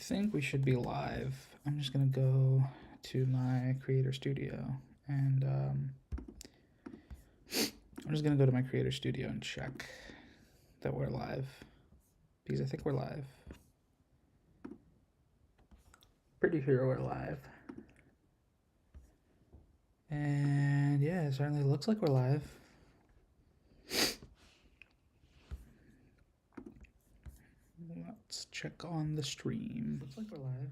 think we should be live. I'm just gonna go to my creator studio and I'm just gonna go to my creator studio and check that we're live because I think we're live. Pretty sure we're live. And yeah, it certainly looks like we're live. Let's check on the stream. Looks like we're live.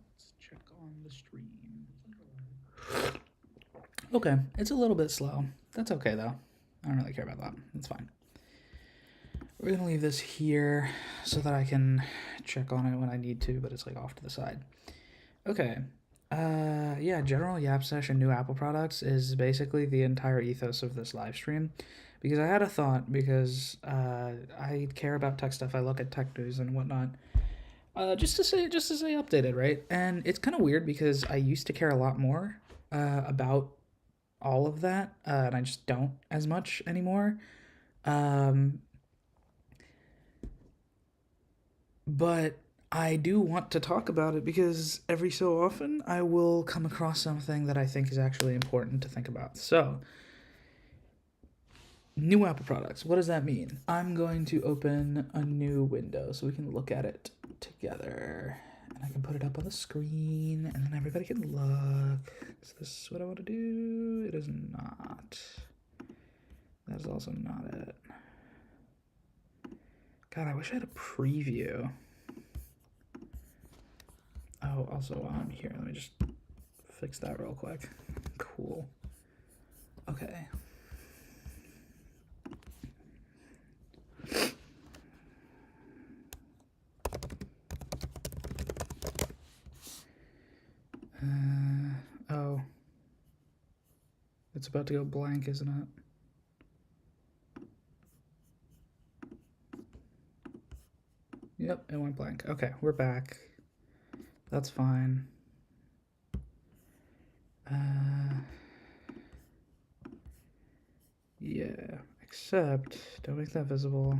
Let's check on the stream. Okay, it's a little bit slow. That's okay though. I don't really care about that. That's fine. We're gonna leave this here so that I can check on it when I need to, but it's like off to the side. Okay. Yeah, general Yap session new Apple products is basically the entire ethos of this live stream. Because I had a thought, because I care about tech stuff, I look at tech news and whatnot. Just to stay updated, right? And it's kind of weird because I used to care a lot more about all of that, and I just don't as much anymore. But I do want to talk about it because every so often I will come across something that I think is actually important to think about. So, new Apple products. What does that mean? I'm going to open a new window so we can look at it together. And I can put it up on the screen and then everybody can look. Is this what I want to do? It is not. That is also not it. God, I wish I had a preview. Oh, also while I'm here, let me just fix that real quick. Cool. Okay. Oh. It's about to go blank, isn't it? Yep, it went blank. Okay, we're back. That's fine. Yeah, except don't make that visible.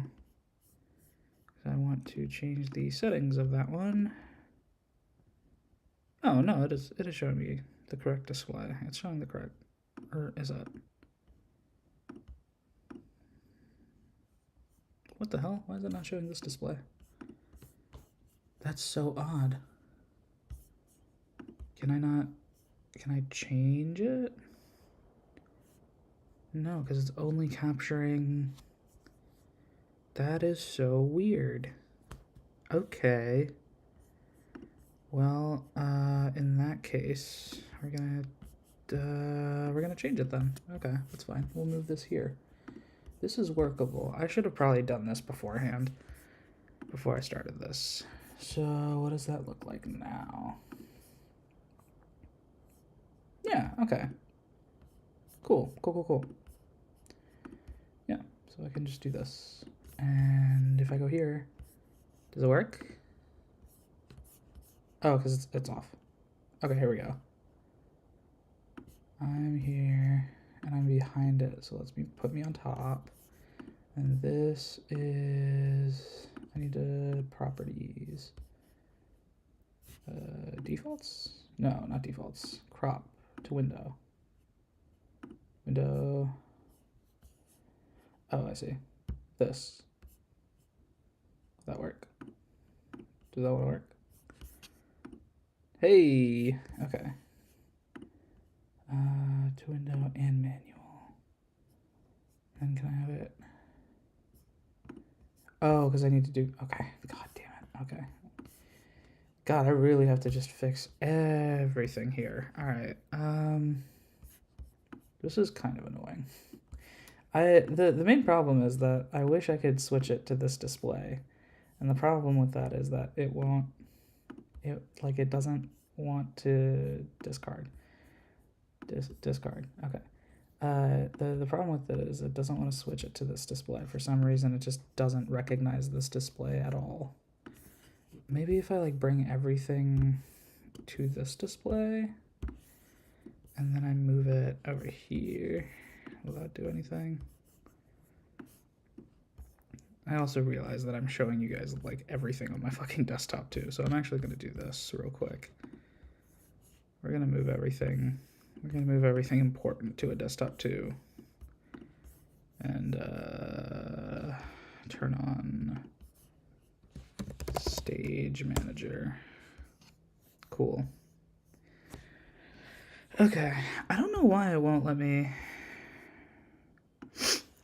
I want to change the settings of that one. Oh no, it is showing me the correct display. It's showing the correct, or is it? What the hell? Why is it not showing this display? That's so odd. Can I change it? No, because it's only capturing. That is so weird. Okay. Well, in that case, we're gonna change it then. Okay, that's fine. We'll move this here. This is workable. I should have probably done this beforehand, before I started this. So what does that look like now? Yeah, okay. Cool. Yeah, so I can just do this. And if I go here, does it work? Oh, because it's off. Okay, here we go. I'm here, and I'm behind it, so put me on top. And this is, I need to properties. Defaults? No, not defaults. Crop to window. Window. Oh, I see. This. Does that work? Does that want to work? Hey! Okay. To window and manual. And can I have it? Oh, because I need to do, okay. God damn it. Okay. God, I really have to just fix everything here. All right. This is kind of annoying. The main problem is that I wish I could switch it to this display. And the problem with that is that it doesn't want to discard. Discard. Okay. The problem with it is it doesn't want to switch it to this display. For some reason, it just doesn't recognize this display at all. Maybe if I like bring everything to this display and then I move it over here, will that do anything? I also realize that I'm showing you guys like everything on my fucking desktop too. So I'm actually going to do this real quick. We're going to move everything. We're going to move everything important to a desktop too. And turn on Stage Manager. Cool. Okay, I don't know why it won't let me.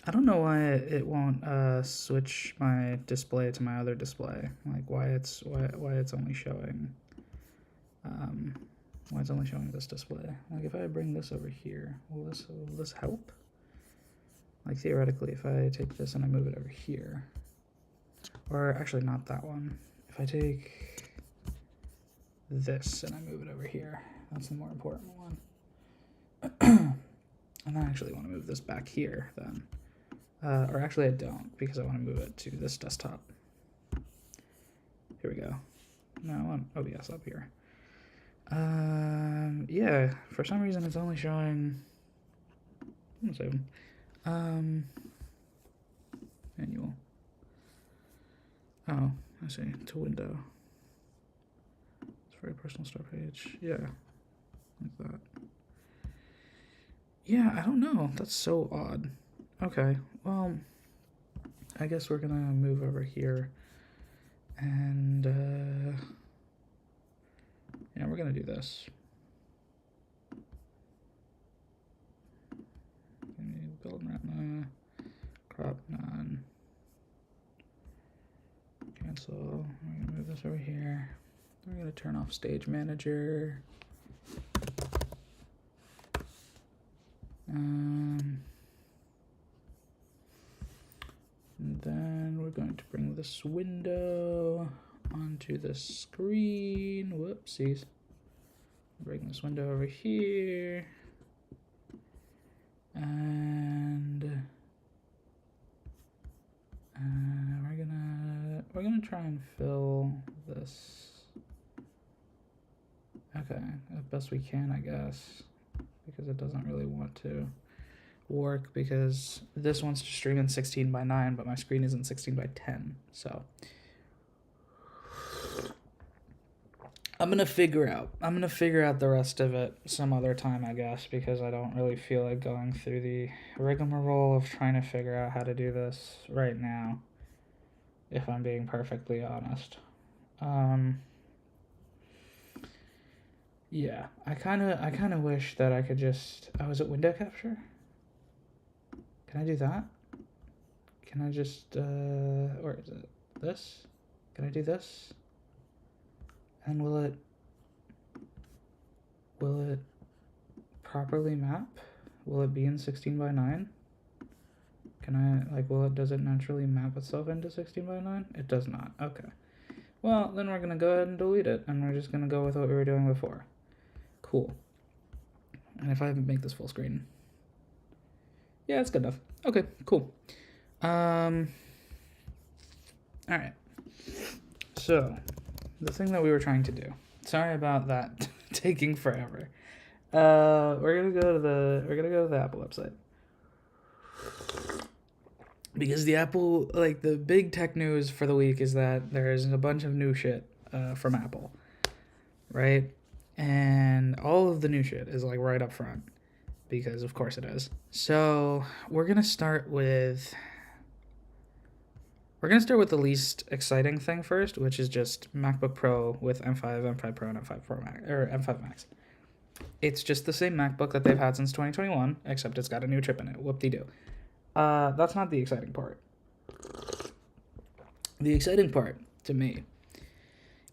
I don't know why it won't switch my display to my other display. Like why it's only showing why it's only showing this display. Like if I bring this over here, will this help? Like theoretically, if I take this and I move it over here, or actually not that one. If I take this and I move it over here, that's the more important one. And I actually want to move this back here then. Or actually I don't, because I want to move it to this desktop. Here we go. No, I want OBS up here. Yeah, for some reason it's only showing... I'm gonna save them. Manual. Oh, I see. To window. It's very personal start page. Yeah, like that. Yeah, I don't know. That's so odd. Okay, well, I guess we're gonna move over here, and yeah, we're gonna do this. Build retina, crop none, cancel. We're gonna move this over here. We're gonna turn off Stage Manager. And then we're going to bring this window onto the screen. Whoopsies. Bring this window over here. And we're gonna try and fill this. Okay, as best we can, I guess, because it doesn't really want to work because this wants to stream in 16:9, but my screen isn't 16:10. So I'm gonna figure out the rest of it some other time, I guess, because I don't really feel like going through the rigmarole of trying to figure out how to do this right now, if I'm being perfectly honest. Yeah, I kind of wish that I could just... Oh, is it window capture? Can I do that? Can I just, or is it this? Can I do this? And will it properly map? Will it be in 16:9? Can I, like, does it naturally map itself into 16:9? It does not. Okay. Well, then we're gonna go ahead and delete it, and we're just gonna go with what we were doing before. Cool. And if I make this full screen, yeah, it's good enough. Okay, cool. All right. So, the thing that we were trying to do. Sorry about that taking forever. We're gonna go to the Apple website, because the Apple, like, the big tech news for the week is that there's a bunch of new shit from Apple, right? And all of the new shit is like right up front, because of course it is. So we're gonna start with the least exciting thing first, which is just MacBook Pro with M5, M5 Pro, and M5 Pro Max, or M5 Max. It's just the same MacBook that they've had since 2021, except it's got a new chip in it. Whoop-de-doo. That's not the exciting part. The exciting part, to me,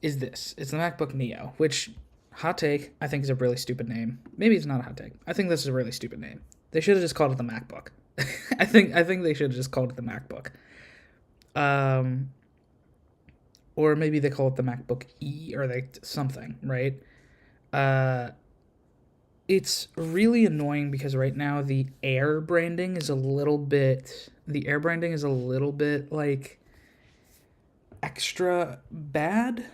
is this. It's the MacBook Neo, which, hot take, I think is a really stupid name. Maybe it's not a hot take. I think this is a really stupid name. They should have just called it the MacBook. I think they should have just called it the MacBook. Or maybe they call it the MacBook E, or like something, right? It's really annoying because right now the Air branding is a little bit like extra bad.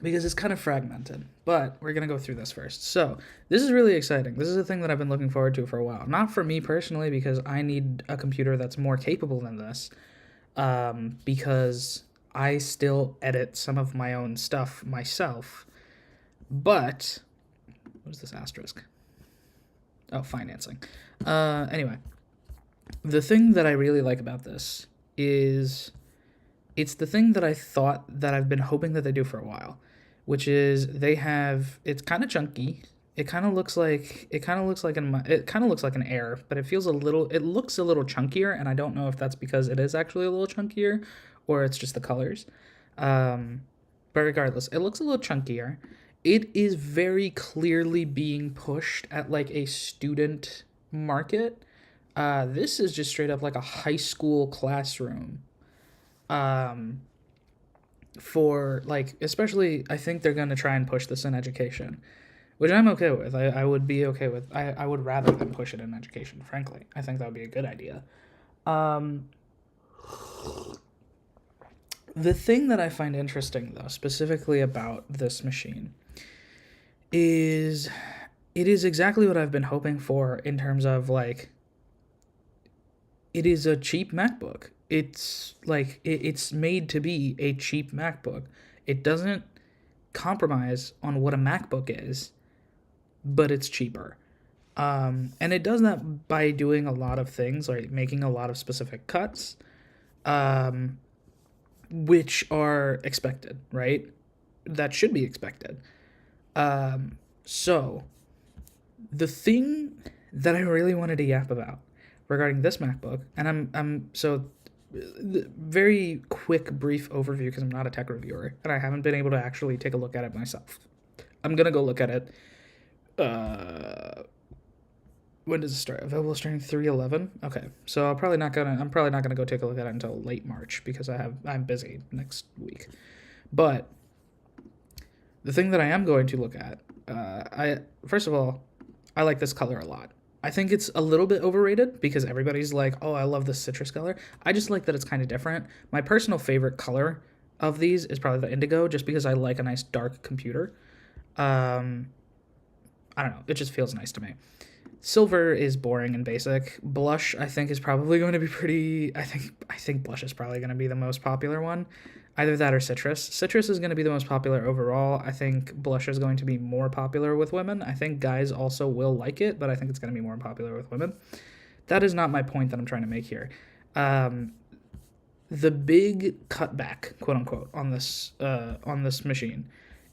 because it's kind of fragmented. But we're going to go through this first. So this is really exciting. This is a thing that I've been looking forward to for a while. Not for me personally, because I need a computer that's more capable than this, because I still edit some of my own stuff myself. But what is this asterisk? Oh, financing. Anyway, the thing that I really like about this is it's the thing that I thought that I've been hoping that they do for a while, which is it's kind of chunky. It kind of looks like an Air, but it looks a little chunkier, and I don't know if that's because it is actually a little chunkier or it's just the colors. But regardless, it looks a little chunkier. It is very clearly being pushed at like a student market. This is just straight up like a high school classroom. For like, especially, I think they're going to try and push this in education, which I'm okay with. I would be okay with. I would rather them push it in education, frankly. I think that would be a good idea. The thing that I find interesting, though, specifically about this machine, is it is exactly what I've been hoping for in terms of, like, it is a cheap MacBook. It's like it's made to be a cheap MacBook. It doesn't compromise on what a MacBook is, but it's cheaper. And it does that by doing a lot of things, like making a lot of specific cuts, which are expected, right? That should be expected. So the thing that I really wanted to yap about regarding this MacBook, and I'm so very quick, brief overview because I'm not a tech reviewer and I haven't been able to actually take a look at it myself. I'm gonna go look at it. When does it start? Available starting 3/11. Okay, so I'm probably not gonna go take a look at it until late March because I'm busy next week. But the thing that I am going to look at, first of all, I like this color a lot. I think it's a little bit overrated because everybody's like, oh, I love this citrus color. I just like that it's kind of different. My personal favorite color of these is probably the indigo, just because I like a nice dark computer. I don't know. It just feels nice to me. Silver is boring and basic. Blush, I think, is probably going to be pretty... I think blush is probably going to be the most popular one. Either that or citrus. Citrus is going to be the most popular overall. I think blush is going to be more popular with women. I think guys also will like it, but I think it's going to be more popular with women. That is not my point that I'm trying to make here. The big cutback, quote unquote, on this machine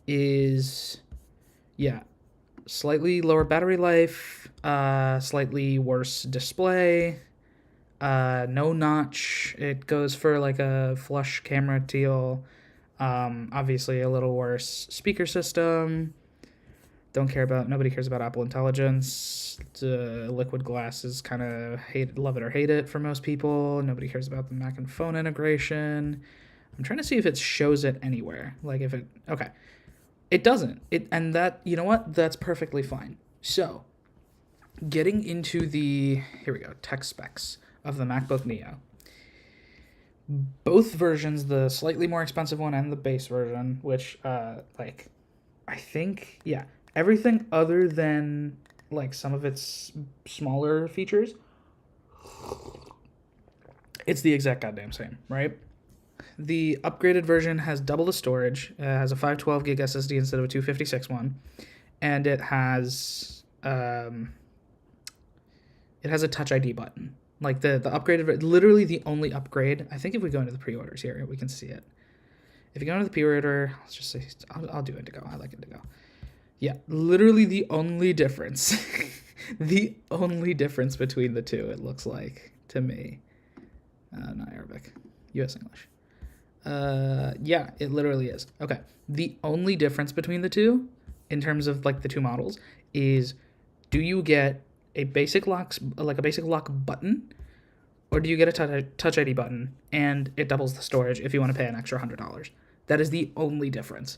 is, yeah, slightly lower battery life, slightly worse display, no notch. It goes for like a flush camera teal. Obviously a little worse speaker system. Nobody cares about Apple Intelligence. Liquid glass is kind of love it or hate it for most people. Nobody cares about the Mac and phone integration. I'm trying to see if it shows it anywhere. Like if it, okay. It doesn't. And that, you know what? That's perfectly fine. So, getting into here we go, tech specs of the MacBook Neo. Both versions, the slightly more expensive one and the base version, which, I think, yeah, everything other than, like, some of its smaller features, it's the exact goddamn same, right? The upgraded version has double the storage. It has a 512 gig SSD instead of a 256 one, and it has a Touch ID button. Like the upgraded, literally the only upgrade. I think if we go into the pre-orders here, we can see it. If you go into the pre-order, let's just say I'll do Indigo. I like Indigo. Yeah, literally the only difference, the only difference between the two, it looks like to me. Not Arabic, U.S. English. Yeah, it literally is. Okay. The only difference between the two, in terms of like the two models, is do you get a basic lock button, or do you get a touch ID button and it doubles the storage if you want to pay an extra $100? That is the only difference,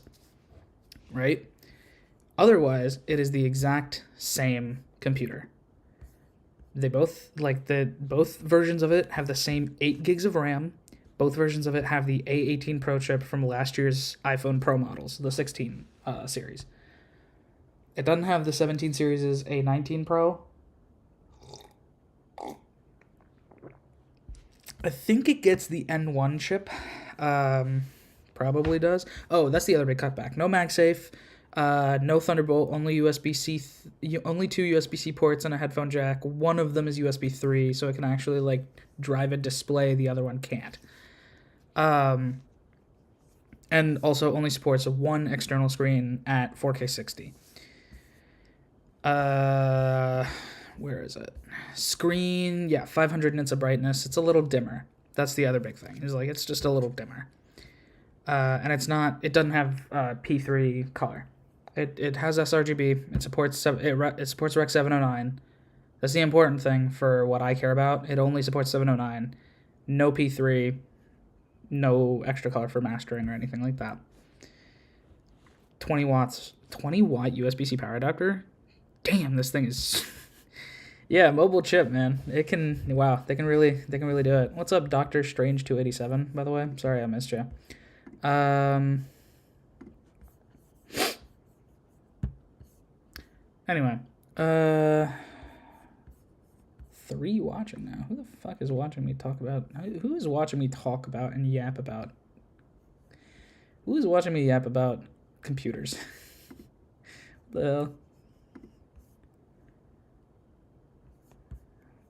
right? Otherwise, it is the exact same computer. They both both versions of it have the same 8 gigs of RAM, Both versions of it have the A18 Pro chip from last year's iPhone Pro models, the 16 series. It doesn't have the 17 series' A19 Pro. I think it gets the N1 chip. Probably does. Oh, that's the other big cutback. No MagSafe, no Thunderbolt, only USB-C, only 2 USB-C ports and a headphone jack. One of them is USB 3, so it can actually like drive a display. The other one can't. And also only supports one external screen at 4K 60. Where is it? Screen, yeah, 500 nits of brightness. It's a little dimmer. That's the other big thing. Is like it's just a little dimmer. And it doesn't have P3 color. It has sRGB. It supports it supports Rec 709. That's the important thing for what I care about. It only supports 709. No P3. No extra color for mastering or anything like that. 20 watt USB-C power adapter. Damn, this thing is yeah, mobile chip, man. It can they can really do it. What's up, Dr. Strange 287, by the way? Sorry I missed you. Anyway, 3 watching now. Who the fuck is watching me talk about? Who is watching me talk about and yap about? Who is watching me yap about computers? What the hell?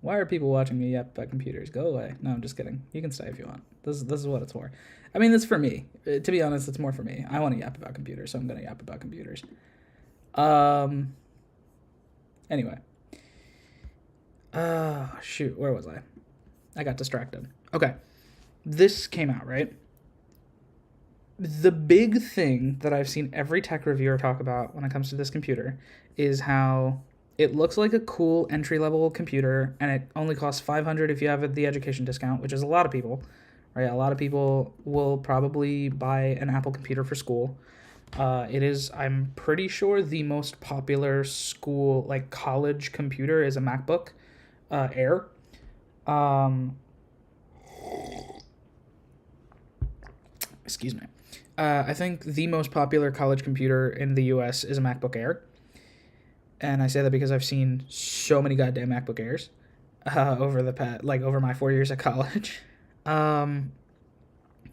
Why are people watching me yap about computers? Go away. No, I'm just kidding. You can stay if you want. This is what it's for. I mean, it's for me. To be honest, it's more for me. I want to yap about computers, so I'm going to yap about computers. Anyway. Shoot. Where was I? I got distracted. Okay. This came out, right? The big thing that I've seen every tech reviewer talk about when it comes to this computer is how it looks like a cool entry-level computer, and it only costs $500 if you have the education discount, which is a lot of people, right? A lot of people will probably buy an Apple computer for school. It is, I'm pretty sure, the most popular school, like college computer is a MacBook Air. Excuse me. I think the most popular college computer in the US is a MacBook Air. And I say that because I've seen so many goddamn MacBook Airs over my 4 years at college. For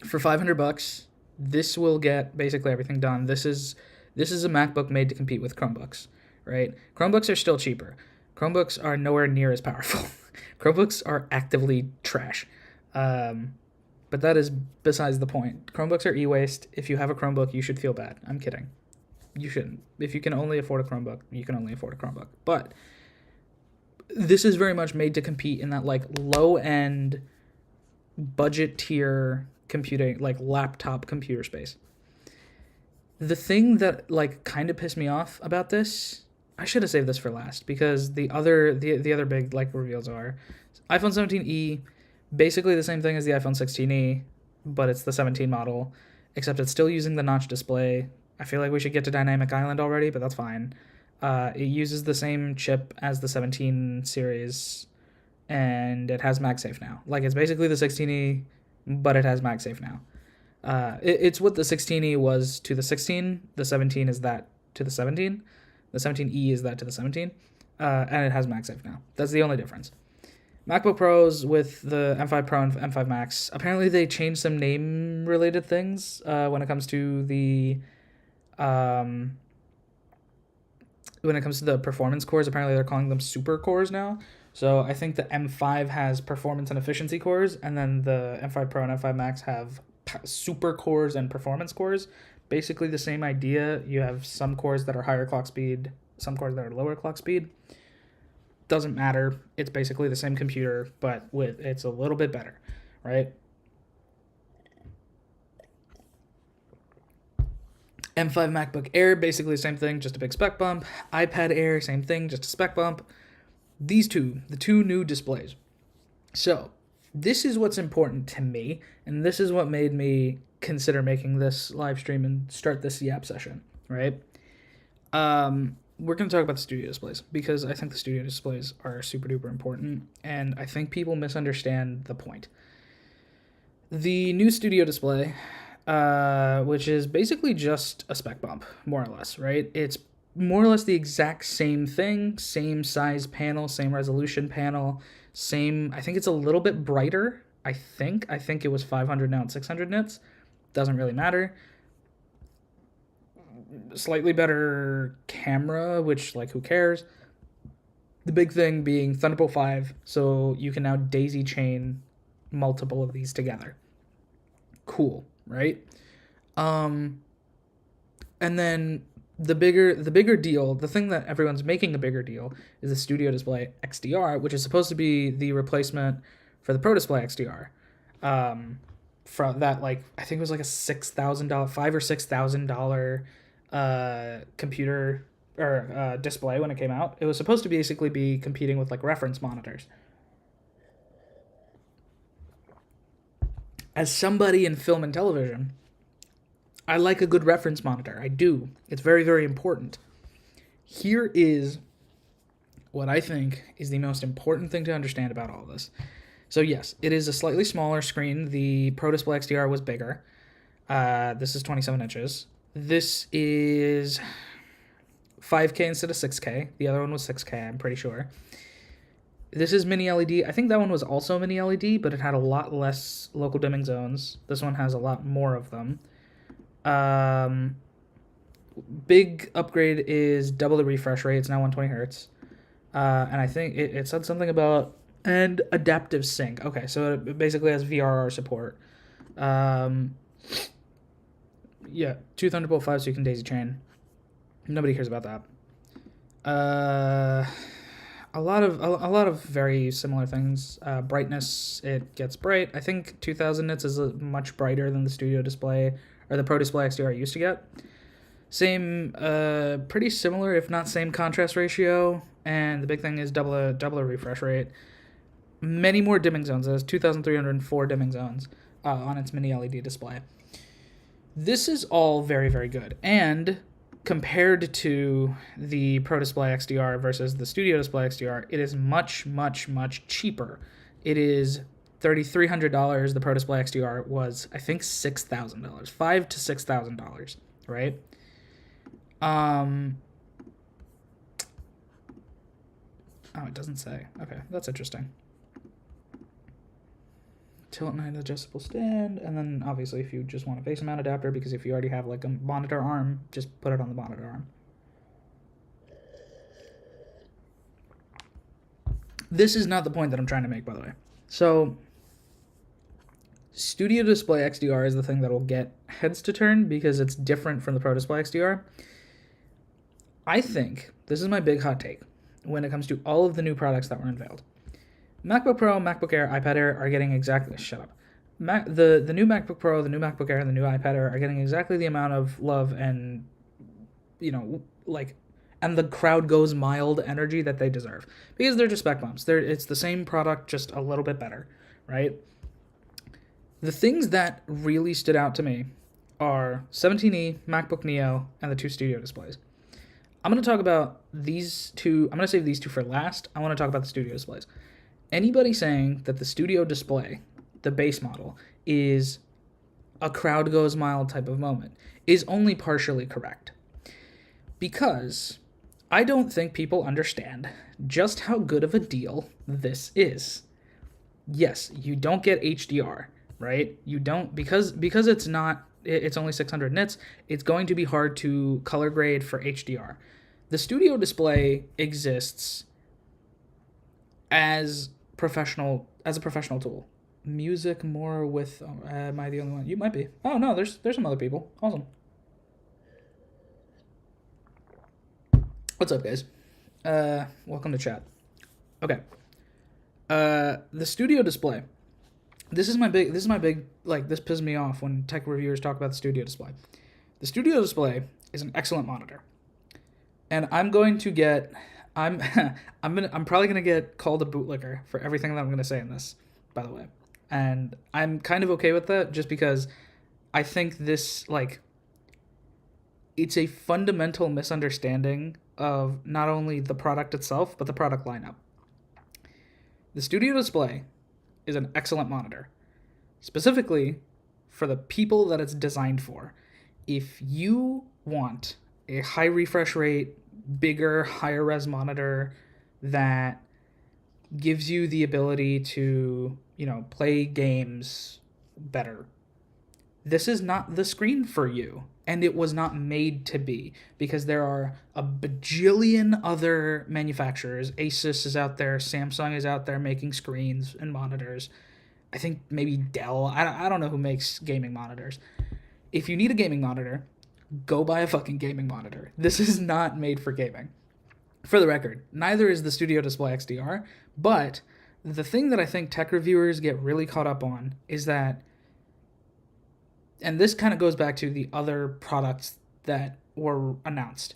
$500, this will get basically everything done. This is a MacBook made to compete with Chromebooks, right? Chromebooks are still cheaper. Chromebooks are nowhere near as powerful. Chromebooks are actively trash. But that is besides the point. Chromebooks are e-waste. If you have a Chromebook, you should feel bad. I'm kidding. You shouldn't. If you can only afford a Chromebook, you can only afford a Chromebook. But this is very much made to compete in that like low-end budget tier computing, like laptop computer space. The thing that like kind of pissed me off about this, I should have saved this for last because the other big like reveals are iPhone 17e, basically the same thing as the iPhone 16e, but it's the 17 model, except it's still using the notch display. I feel like we should get to Dynamic Island already, but that's fine. It uses the same chip as the 17 series, and it has MagSafe now. Like, it's basically the 16e, but it has MagSafe now. It's what the 16e was to the 16. The 17 is that to the 17. The 17e is that to the 17. And it has MagSafe now. That's the only difference. MacBook Pros with the M5 Pro and M5 Max, apparently they changed some name-related things when it comes to the performance cores. Apparently they're calling them super cores now. So I think the M5 has performance and efficiency cores, and then the M5 Pro and M5 Max have super cores and performance cores. Basically the same idea. You have some cores that are higher clock speed, some cores that are lower clock speed. Doesn't matter. It's basically the same computer, but it's a little bit better, right? M5 MacBook Air, basically the same thing, just a big spec bump. iPad Air, same thing, just a spec bump. The two new displays. So, this is what's important to me, and this is what made me consider making this live stream and start this Yap session, right? We're going to talk about the studio displays, because I think the studio displays are super duper important, and I think people misunderstand the point. The new studio display, which is basically just a spec bump, more or less, right? It's more or less the exact same thing, same size panel, same resolution panel, same. I think it's a little bit brighter. I think it was 500, now it's 600 nits. Doesn't really matter. Slightly better camera, which, like, who cares? The big thing being Thunderbolt 5, so you can now daisy chain multiple of these together. Cool, right? Um, and then the bigger deal, the thing that everyone's making a bigger deal, is the Studio Display XDR, which is supposed to be the replacement for the Pro Display XDR. From that, like, I think it was like a $6,000, $5,000 or $6,000 computer or display when it came out. It was supposed to basically be competing with like reference monitors. As somebody in film and television, I like a good reference monitor. I do. It's very, very important. Here is what I think is the most important thing to understand about all this. So yes, it is a slightly smaller screen. The Pro Display XDR was bigger. This is 27 inches. This is 5K instead of 6K. The other one was 6K, I'm pretty sure. This is mini LED. I think that one was also mini LED, but it had a lot less local dimming zones. This one has a lot more of them. Big upgrade is double the refresh rate. It's now 120 hertz. And I think it said something about and adaptive sync. Okay, so it basically has VRR support. Yeah, 2 Thunderbolt 5 so you can daisy chain. Nobody cares about that. A lot of very similar things. Brightness, it gets bright. I think 2000 nits is much brighter than the Studio Display or the Pro Display XDR used to get. Same, pretty similar, if not same contrast ratio. And the big thing is double a refresh rate. Many more dimming zones. It has 2,304 dimming zones on its mini LED display. This is all very, very good. And compared to the Pro Display XDR versus the Studio Display XDR, it is much, much, much cheaper. It is $3,300. The Pro Display XDR was, I think, $6,000, $5,000 to $6,000, right? Oh, it doesn't say. Okay, that's interesting. Tilt and adjustable stand, and then obviously if you just want a face mount adapter, because if you already have like a monitor arm, just put it on the monitor arm. This is not the point that I'm trying to make, by the way. So Studio Display XDR is the thing that will get heads to turn because it's different from the Pro Display XDR. I think this is my big hot take when it comes to all of the new products that were unveiled. MacBook Pro, MacBook Air, iPad Air are getting exactly... Shut up. The new MacBook Pro, the new MacBook Air, and the new iPad Air are getting exactly the amount of love and, and the crowd goes mild energy that they deserve. Because they're just spec bumps. It's the same product, just a little bit better, right? The things that really stood out to me are 17E, MacBook Neo, and the 2 Studio displays. I'm going to talk about these two... I'm going to save these two for last. I want to talk about the Studio displays. Anybody saying that the Studio Display, the base model, is a crowd goes mild type of moment is only partially correct. Because I don't think people understand just how good of a deal this is. Yes, you don't get HDR, right? You don't, because it's only 600 nits, it's going to be hard to color grade for HDR. The Studio Display exists as a professional tool. Music more with am I the only one? You might be. Oh no, there's some other people. Awesome. What's up, guys? Welcome to chat. Okay. The Studio Display. This is my big like, this pisses me off when tech reviewers talk about the Studio Display. The Studio Display is an excellent monitor. And I'm going to get I'm probably gonna get called a bootlicker for everything that I'm gonna say in this, by the way. And I'm kind of okay with that just because I think this, it's a fundamental misunderstanding of not only the product itself, but the product lineup. The Studio Display is an excellent monitor. specifically for the people that it's designed for. If you want a high refresh rate, bigger, higher res monitor that gives you the ability to, play games better, this is not the screen for you. And it was not made to be, because there are a bajillion other manufacturers. Asus is out there, Samsung is out there making screens and monitors. I think maybe Dell. I don't know who makes gaming monitors. If you need a gaming monitor, go buy a fucking gaming monitor. This is not made for gaming. For the record, neither is the Studio Display XDR, but the thing that I think tech reviewers get really caught up on is that, and this kind of goes back to the other products that were announced.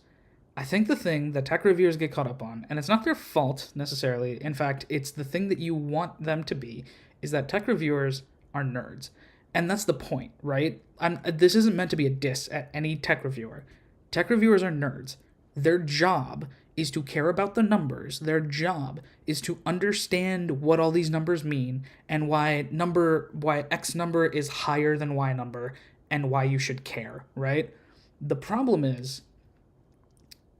I think the thing that tech reviewers get caught up on, and it's not their fault necessarily, in fact, it's the thing that you want them to be, is that tech reviewers are nerds. And that's the point, right? This isn't meant to be a diss at any tech reviewer. Tech reviewers are nerds. Their job is to care about the numbers. Their job is to understand what all these numbers mean and why X number is higher than Y number and why you should care, right? The problem is,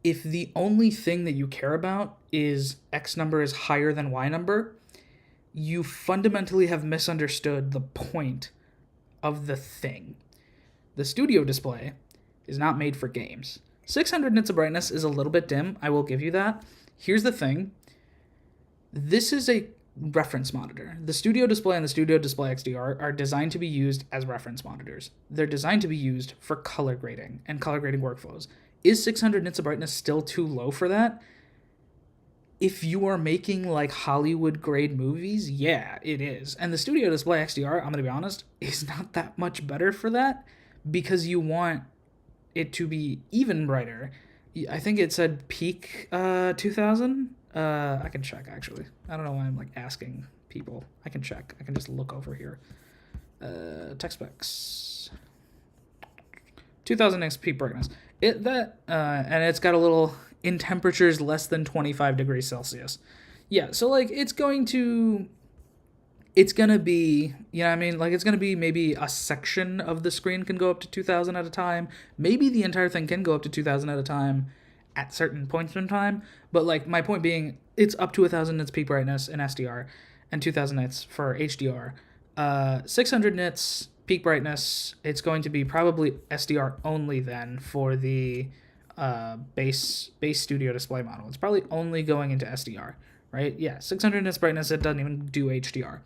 if the only thing that you care about is X number is higher than Y number, you fundamentally have misunderstood the point of the thing. The Studio Display is not made for games. 600 nits of brightness is a little bit dim, I will give you that. Here's the thing. This is a reference monitor. The Studio Display and the Studio Display XDR are designed to be used as reference monitors. They're designed to be used for color grading and color grading workflows. Is 600 nits of brightness still too low for that? If you are making like Hollywood grade movies, yeah, it is. And the Studio Display XDR, I'm going to be honest, is not that much better for that, because you want it to be even brighter. I think it said peak 2000. I can check, actually. I don't know why I'm like asking people. I can check. I can just look over here. Tech specs. 2000 nits peak brightness. And it's got a little in temperatures less than 25 degrees Celsius. Yeah, so like it's gonna be, it's gonna be maybe a section of the screen can go up to 2000 at a time. Maybe the entire thing can go up to 2000 at a time at certain points in time. But like my point being, it's up to 1000 nits peak brightness in SDR and 2000 nits for HDR. 600 nits peak brightness, it's going to be probably SDR only then for the base Studio Display model. It's probably only going into SDR, right? Yeah, 600 nits brightness, it doesn't even do HDR.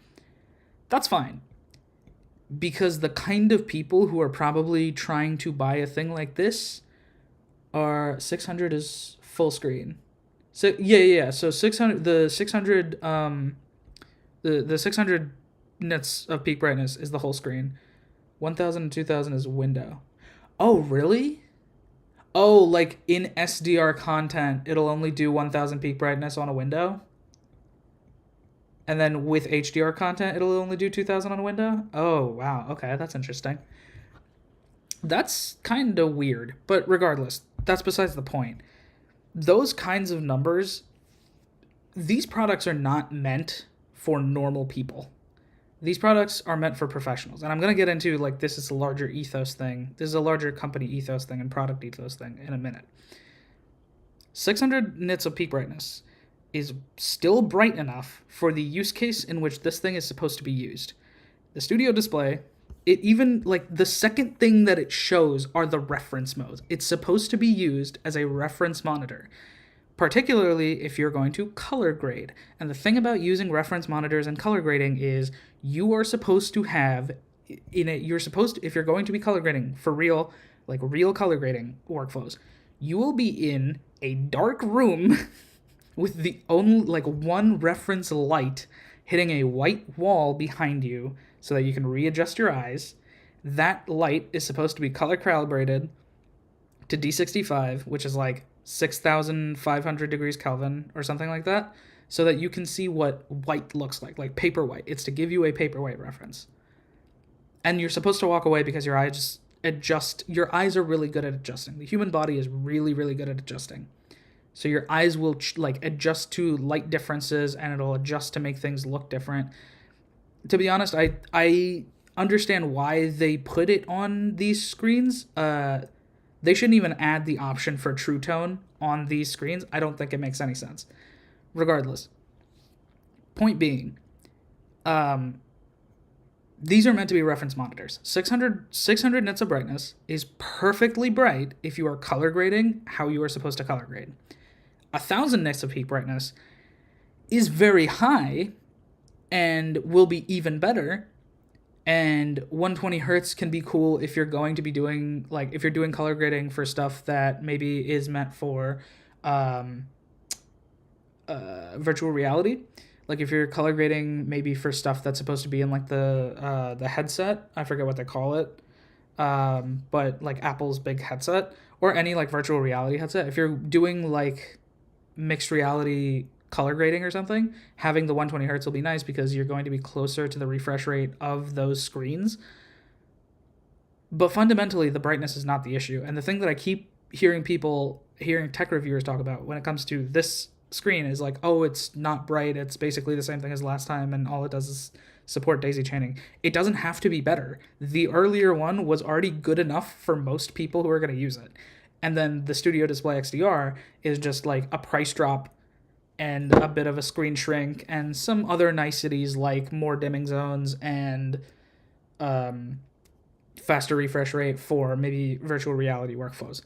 That's fine, because the kind of people who are probably trying to buy a thing like this are 600 is full screen. So yeah. So 600 the 600 nits of peak brightness is the whole screen. 1000 and 2000 is window. Oh, really? Oh, like in SDR content, it'll only do 1000 peak brightness on a window? And then with HDR content, it'll only do 2000 on a window? Oh, wow. Okay, that's interesting. That's kind of weird. But regardless, that's besides the point. Those kinds of numbers, these products are not meant for normal people. These products are meant for professionals. And I'm going to get into, like, this is a larger ethos thing. This is a larger company ethos thing and product ethos thing in a minute. 600 nits of peak brightness is still bright enough for the use case in which this thing is supposed to be used. The Studio Display, it even, like, the second thing that it shows are the reference modes. It's supposed to be used as a reference monitor, particularly if you're going to color grade. And the thing about using reference monitors and color grading is you are supposed to have if you're going to be color grading for real, like real color grading workflows, you will be in a dark room with the only, like, one reference light hitting a white wall behind you so that you can readjust your eyes. That light is supposed to be color calibrated to D65, which is like 6,500 degrees Kelvin or something like that, so that you can see what white looks like paper white. It's to give you a paper white reference. And you're supposed to walk away because your eyes adjust. Your eyes are really good at adjusting. The human body is really, really good at adjusting. So your eyes will adjust to light differences, and it'll adjust to make things look different. To be honest, I'm understand why they put it on these screens. They shouldn't even add the option for True Tone on these screens. I don't think it makes any sense. Regardless, point being, these are meant to be reference monitors. 600 nits of brightness is perfectly bright if you are color grading how you are supposed to color grade. 1,000 nits of peak brightness is very high and will be even better. And 120 hertz can be cool if you're going to be doing, like, if you're doing color grading for stuff that maybe is meant for virtual reality. Like if you're color grading maybe for stuff that's supposed to be in like the headset, I forget what they call it, but like Apple's big headset or any like virtual reality headset. If you're doing like mixed reality color grading or something, having the 120 hertz will be nice because you're going to be closer to the refresh rate of those screens. But fundamentally, the brightness is not the issue. And the thing that I keep hearing tech reviewers talk about when it comes to this screen is like, oh, it's not bright, it's basically the same thing as last time, and all it does is support daisy chaining. It doesn't have to be better. The earlier one was already good enough for most people who are going to use it. And then the Studio Display XDR is just like a price drop and a bit of a screen shrink and some other niceties like more dimming zones and faster refresh rate for maybe virtual reality workflows.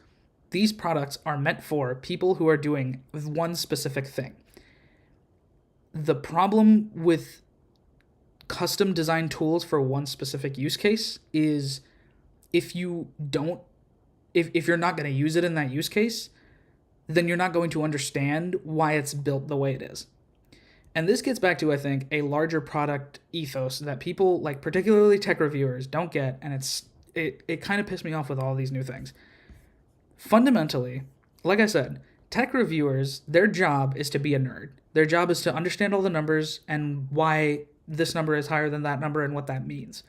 These products are meant for people who are doing one specific thing. The problem with custom design tools for one specific use case is if you're not going to use it in that use case, then you're not going to understand why it's built the way it is. And this gets back to, I think, a larger product ethos that people, like particularly tech reviewers, don't get, and it kind of pissed me off with all these new things. Fundamentally, like I said, tech reviewers, their job is to be a nerd. Their job is to understand all the numbers and why this number is higher than that number and what that means.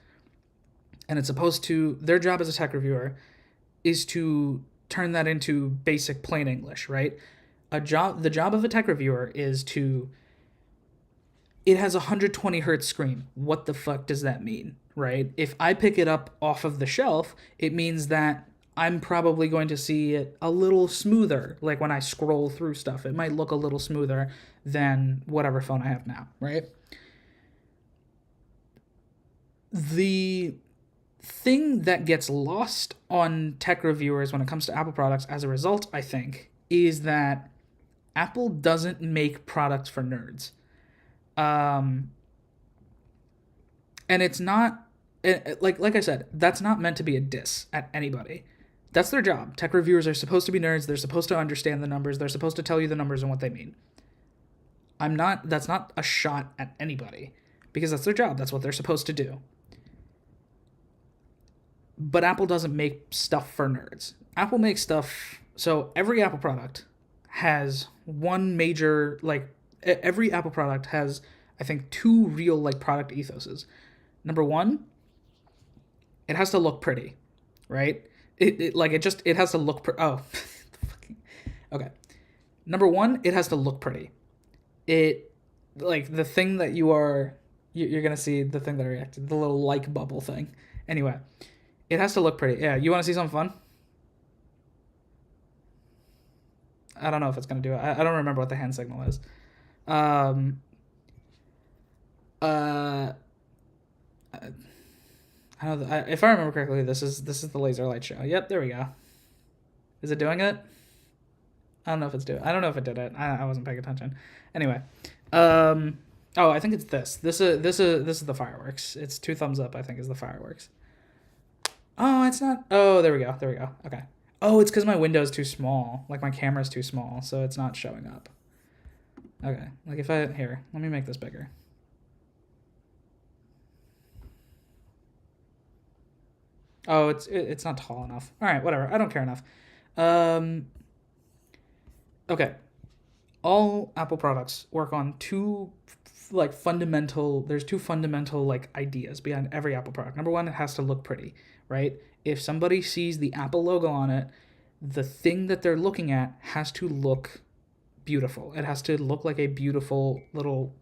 And their job as a tech reviewer is to turn that into basic plain English, right? The job of a tech reviewer is it has a 120 hertz screen. What the fuck does that mean, right? If I pick it up off of the shelf, it means that I'm probably going to see it a little smoother. Like when I scroll through stuff, it might look a little smoother than whatever phone I have now, right? The thing that gets lost on tech reviewers when it comes to Apple products as a result, I think, is that Apple doesn't make products for nerds. And it's not, like I said, that's not meant to be a diss at anybody. That's their job. Tech reviewers are supposed to be nerds. They're supposed to understand the numbers. They're supposed to tell you the numbers and what they mean. That's not a shot at anybody because that's their job. That's what they're supposed to do. But Apple doesn't make stuff for nerds. Apple makes stuff, so every Apple product has one major, every Apple product has, I think, two real, product ethoses. Number one, it has to look pretty, right? It has to look okay. Number one, it has to look pretty. The thing that you're gonna see, the thing that I reacted, the little like bubble thing. Anyway, it has to look pretty. Yeah, you want to see something fun? I don't know if it's gonna do it. I don't remember what the hand signal is. If I remember correctly, this is the laser light show. Yep, there we go. Is it doing it? I don't know if it's doing. I don't know if it did it. I wasn't paying attention. Anyway, I think it's this. This is the fireworks. It's 2 thumbs up. I think is the fireworks. Oh, it's not. Oh, there we go. Okay. Oh, it's because my window is too small. Like my camera's too small, so it's not showing up. Okay. Let me make this bigger. Oh, it's not tall enough. All right, whatever. I don't care enough. Okay. All Apple products work on two fundamental ideas behind every Apple product. Number one, it has to look pretty, right? If somebody sees the Apple logo on it, the thing that they're looking at has to look beautiful. It has to look like a beautiful little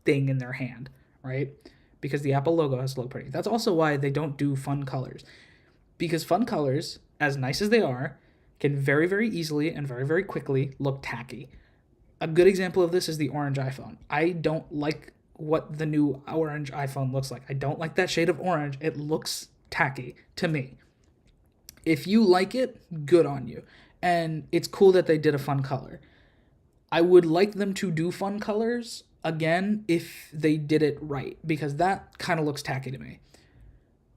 thing in their hand, right? because the Apple logo has to look pretty. That's also why they don't do fun colors, because fun colors, as nice as they are, can very, very easily and very, very quickly look tacky. A good example of this is the orange iPhone. I don't like what the new orange iPhone looks like. I don't like that shade of orange. It looks tacky to me. If you like it, good on you. And it's cool that they did a fun color. I would like them to do fun colors again if they did it right, because that kind of looks tacky to me.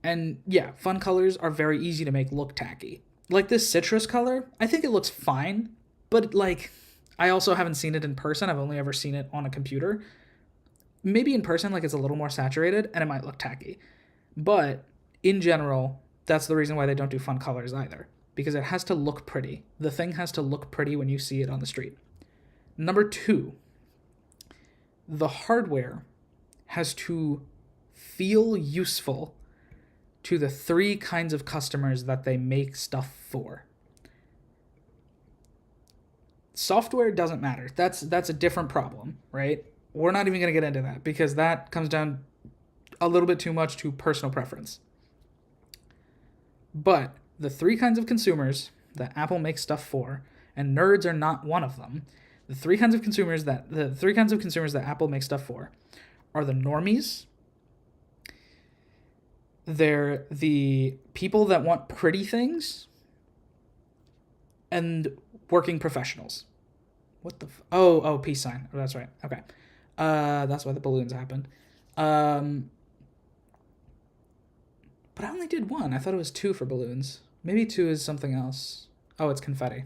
And yeah, fun colors are very easy to make look tacky. Like this citrus color, I think it looks fine, but like, I also haven't seen it in person. I've only ever seen it on a computer. Maybe in person, like it's a little more saturated and it might look tacky. But in general, that's the reason why they don't do fun colors either, because it has to look pretty. The thing has to look pretty when you see it on the street. Number 2, the hardware has to feel useful to the 3 kinds of customers that they make stuff for. Software doesn't matter. That's a different problem, right? We're not even going to get into that because that comes down a little bit too much to personal preference. But the 3 kinds of consumers that Apple makes stuff for, and nerds are not one of them, the 3 kinds of consumers that Apple makes stuff for are the normies. They're the people that want pretty things, and working professionals. What the oh, peace sign. Oh, that's right. Okay. That's why the balloons happened. But I only did 1. I thought it was 2 for balloons. Maybe 2 is something else. Oh, it's confetti.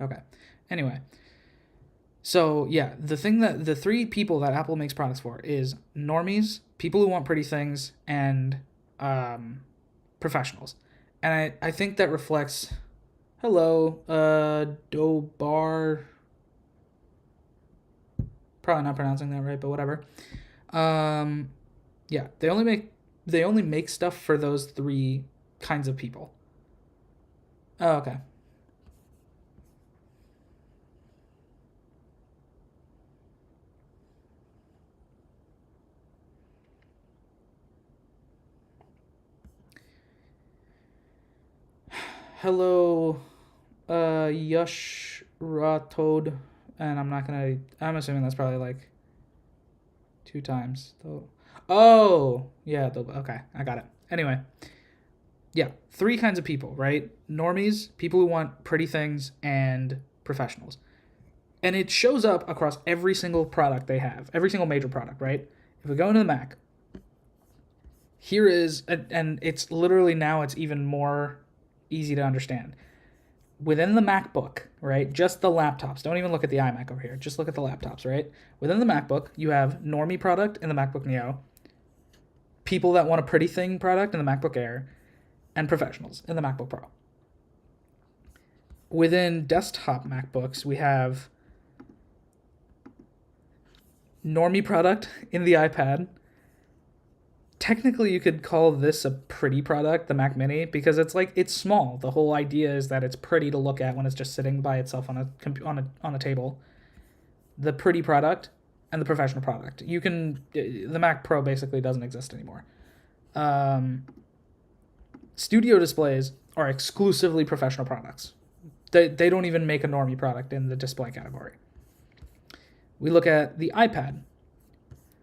Okay. Anyway. So, yeah, the 3 people that Apple makes products for is normies, people who want pretty things, and professionals. And I think that reflects... Hello, Dobar. Probably not pronouncing that right, but whatever. Yeah, they only make stuff for those 3 kinds of people. Oh, okay. Hello, Yush Ratod, and I'm assuming that's probably like 2 times. Oh, yeah, okay, I got it. Anyway, yeah, 3 kinds of people, right? Normies, people who want pretty things, and professionals. And it shows up across every single product they have, every single major product, right? If we go into the Mac, here is, and it's literally now it's even more easy to understand. Within the MacBook, right, just the laptops, don't even look at the iMac over here, just look at the laptops, right? Within the MacBook, you have normie product in the MacBook Neo, people that want a pretty thing product in the MacBook Air, and professionals in the MacBook Pro. Within desktop MacBooks, we have normie product in the iPad. Technically, you could call this a pretty product, the Mac Mini, because it's small. The whole idea is that it's pretty to look at when it's just sitting by itself on a table. The pretty product and the professional product. The Mac Pro basically doesn't exist anymore. Studio displays are exclusively professional products. They don't even make a normie product in the display category. We look at the iPad.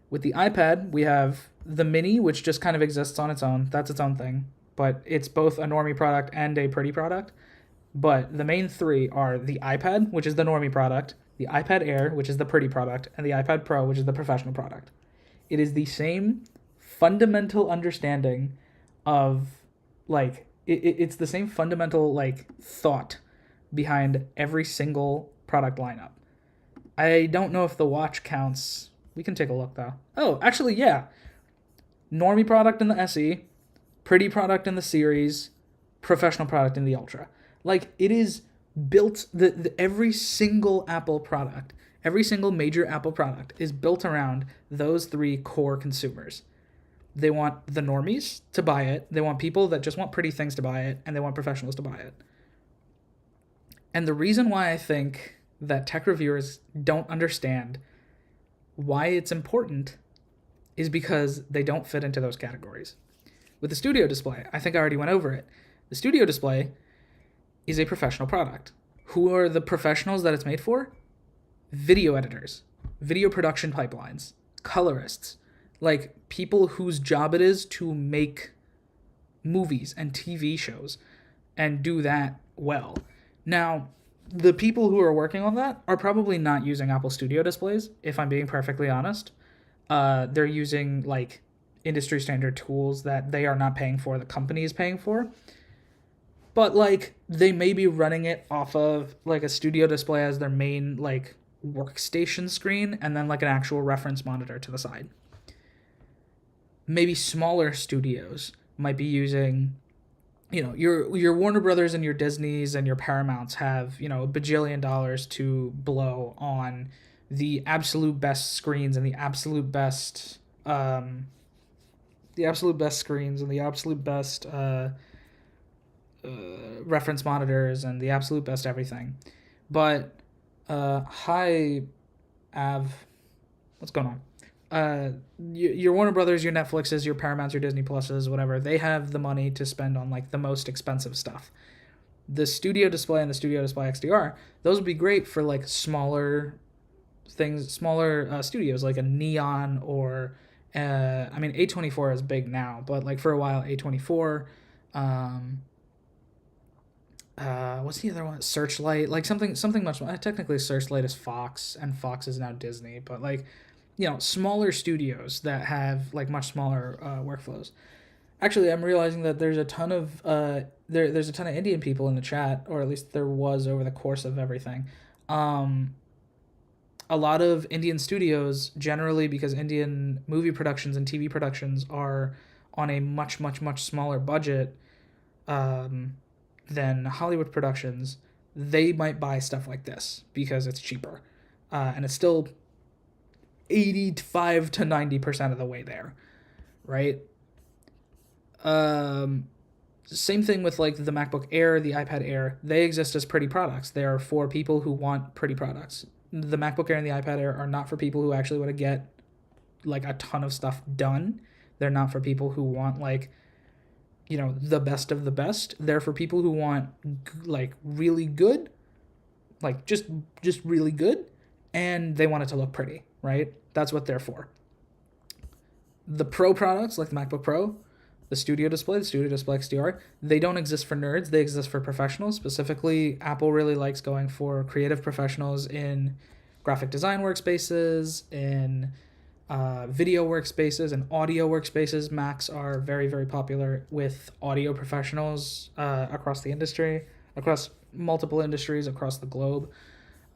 With the iPad, we have the Mini, which just kind of exists on its own. That's its own thing. But it's both a normie product and a pretty product. But the main 3 are the iPad, which is the normie product, the iPad Air, which is the pretty product, and the iPad Pro, which is the professional product. It is the same fundamental understanding of, it's the same fundamental, thought behind every single product lineup. I don't know if the watch counts. We can take a look, though. Oh, actually, yeah. Normie product in the SE, pretty product in the Series, professional product in the Ultra. It is built, every single Apple product, every single major Apple product is built around those 3 core consumers. They want the normies to buy it, they want people that just want pretty things to buy it, and they want professionals to buy it. And the reason why I think that tech reviewers don't understand why it's important is because they don't fit into those categories. With the studio display, I think I already went over it. The studio display is a professional product. Who are the professionals that it's made for? Video editors, video production pipelines, colorists, like people whose job it is to make movies and TV shows and do that well. Now, the people who are working on that are probably not using Apple Studio displays, if I'm being perfectly honest. They're using like industry standard tools that they are not paying for, the company is paying for. But like they may be running it off of like a studio display as their main like workstation screen and then like an actual reference monitor to the side. Maybe smaller studios might be using, you know, your Warner Brothers and your Disneys and your Paramounts have, you know, a bajillion dollars to blow on the absolute best screens and the absolute best screens and the absolute best reference monitors and the absolute best everything. But what's going on? Your Warner Brothers, your Netflixes, your Paramounts, your Disney Pluses, whatever, they have the money to spend on like the most expensive stuff. The Studio Display and the Studio Display XDR, those would be great for like smaller things, smaller studios like a Neon or I mean A24 is big now, but like for a while A24, what's the other one? Searchlight, like something much more. Technically, Searchlight is Fox, and Fox is now Disney, but like, you know, smaller studios that have like much smaller workflows. Actually, I'm realizing that there's a ton of there's a ton of Indian people in the chat, or at least there was over the course of everything. A lot of Indian studios, generally because Indian movie productions and TV productions are on a much smaller budget than Hollywood productions, they might buy stuff like this because it's cheaper. And it's still 85 to 90% of the way there, right? Same thing with like the MacBook Air, the iPad Air. They exist as pretty products. They are for people who want pretty products. The MacBook Air and the iPad Air are not for people who actually want to get like a ton of stuff done. They're not for people who want like, you know, the best of the best. They're for people who want like really good, like just really good, and they want it to look pretty, right? That's what they're for. The Pro products like the MacBook Pro, the Studio Display, the Studio Display XDR, they don't exist for nerds. They exist for professionals. Specifically, Apple really likes going for creative professionals in graphic design workspaces, in video workspaces, and audio workspaces. Macs are very popular with audio professionals across the industry, across multiple industries, across the globe.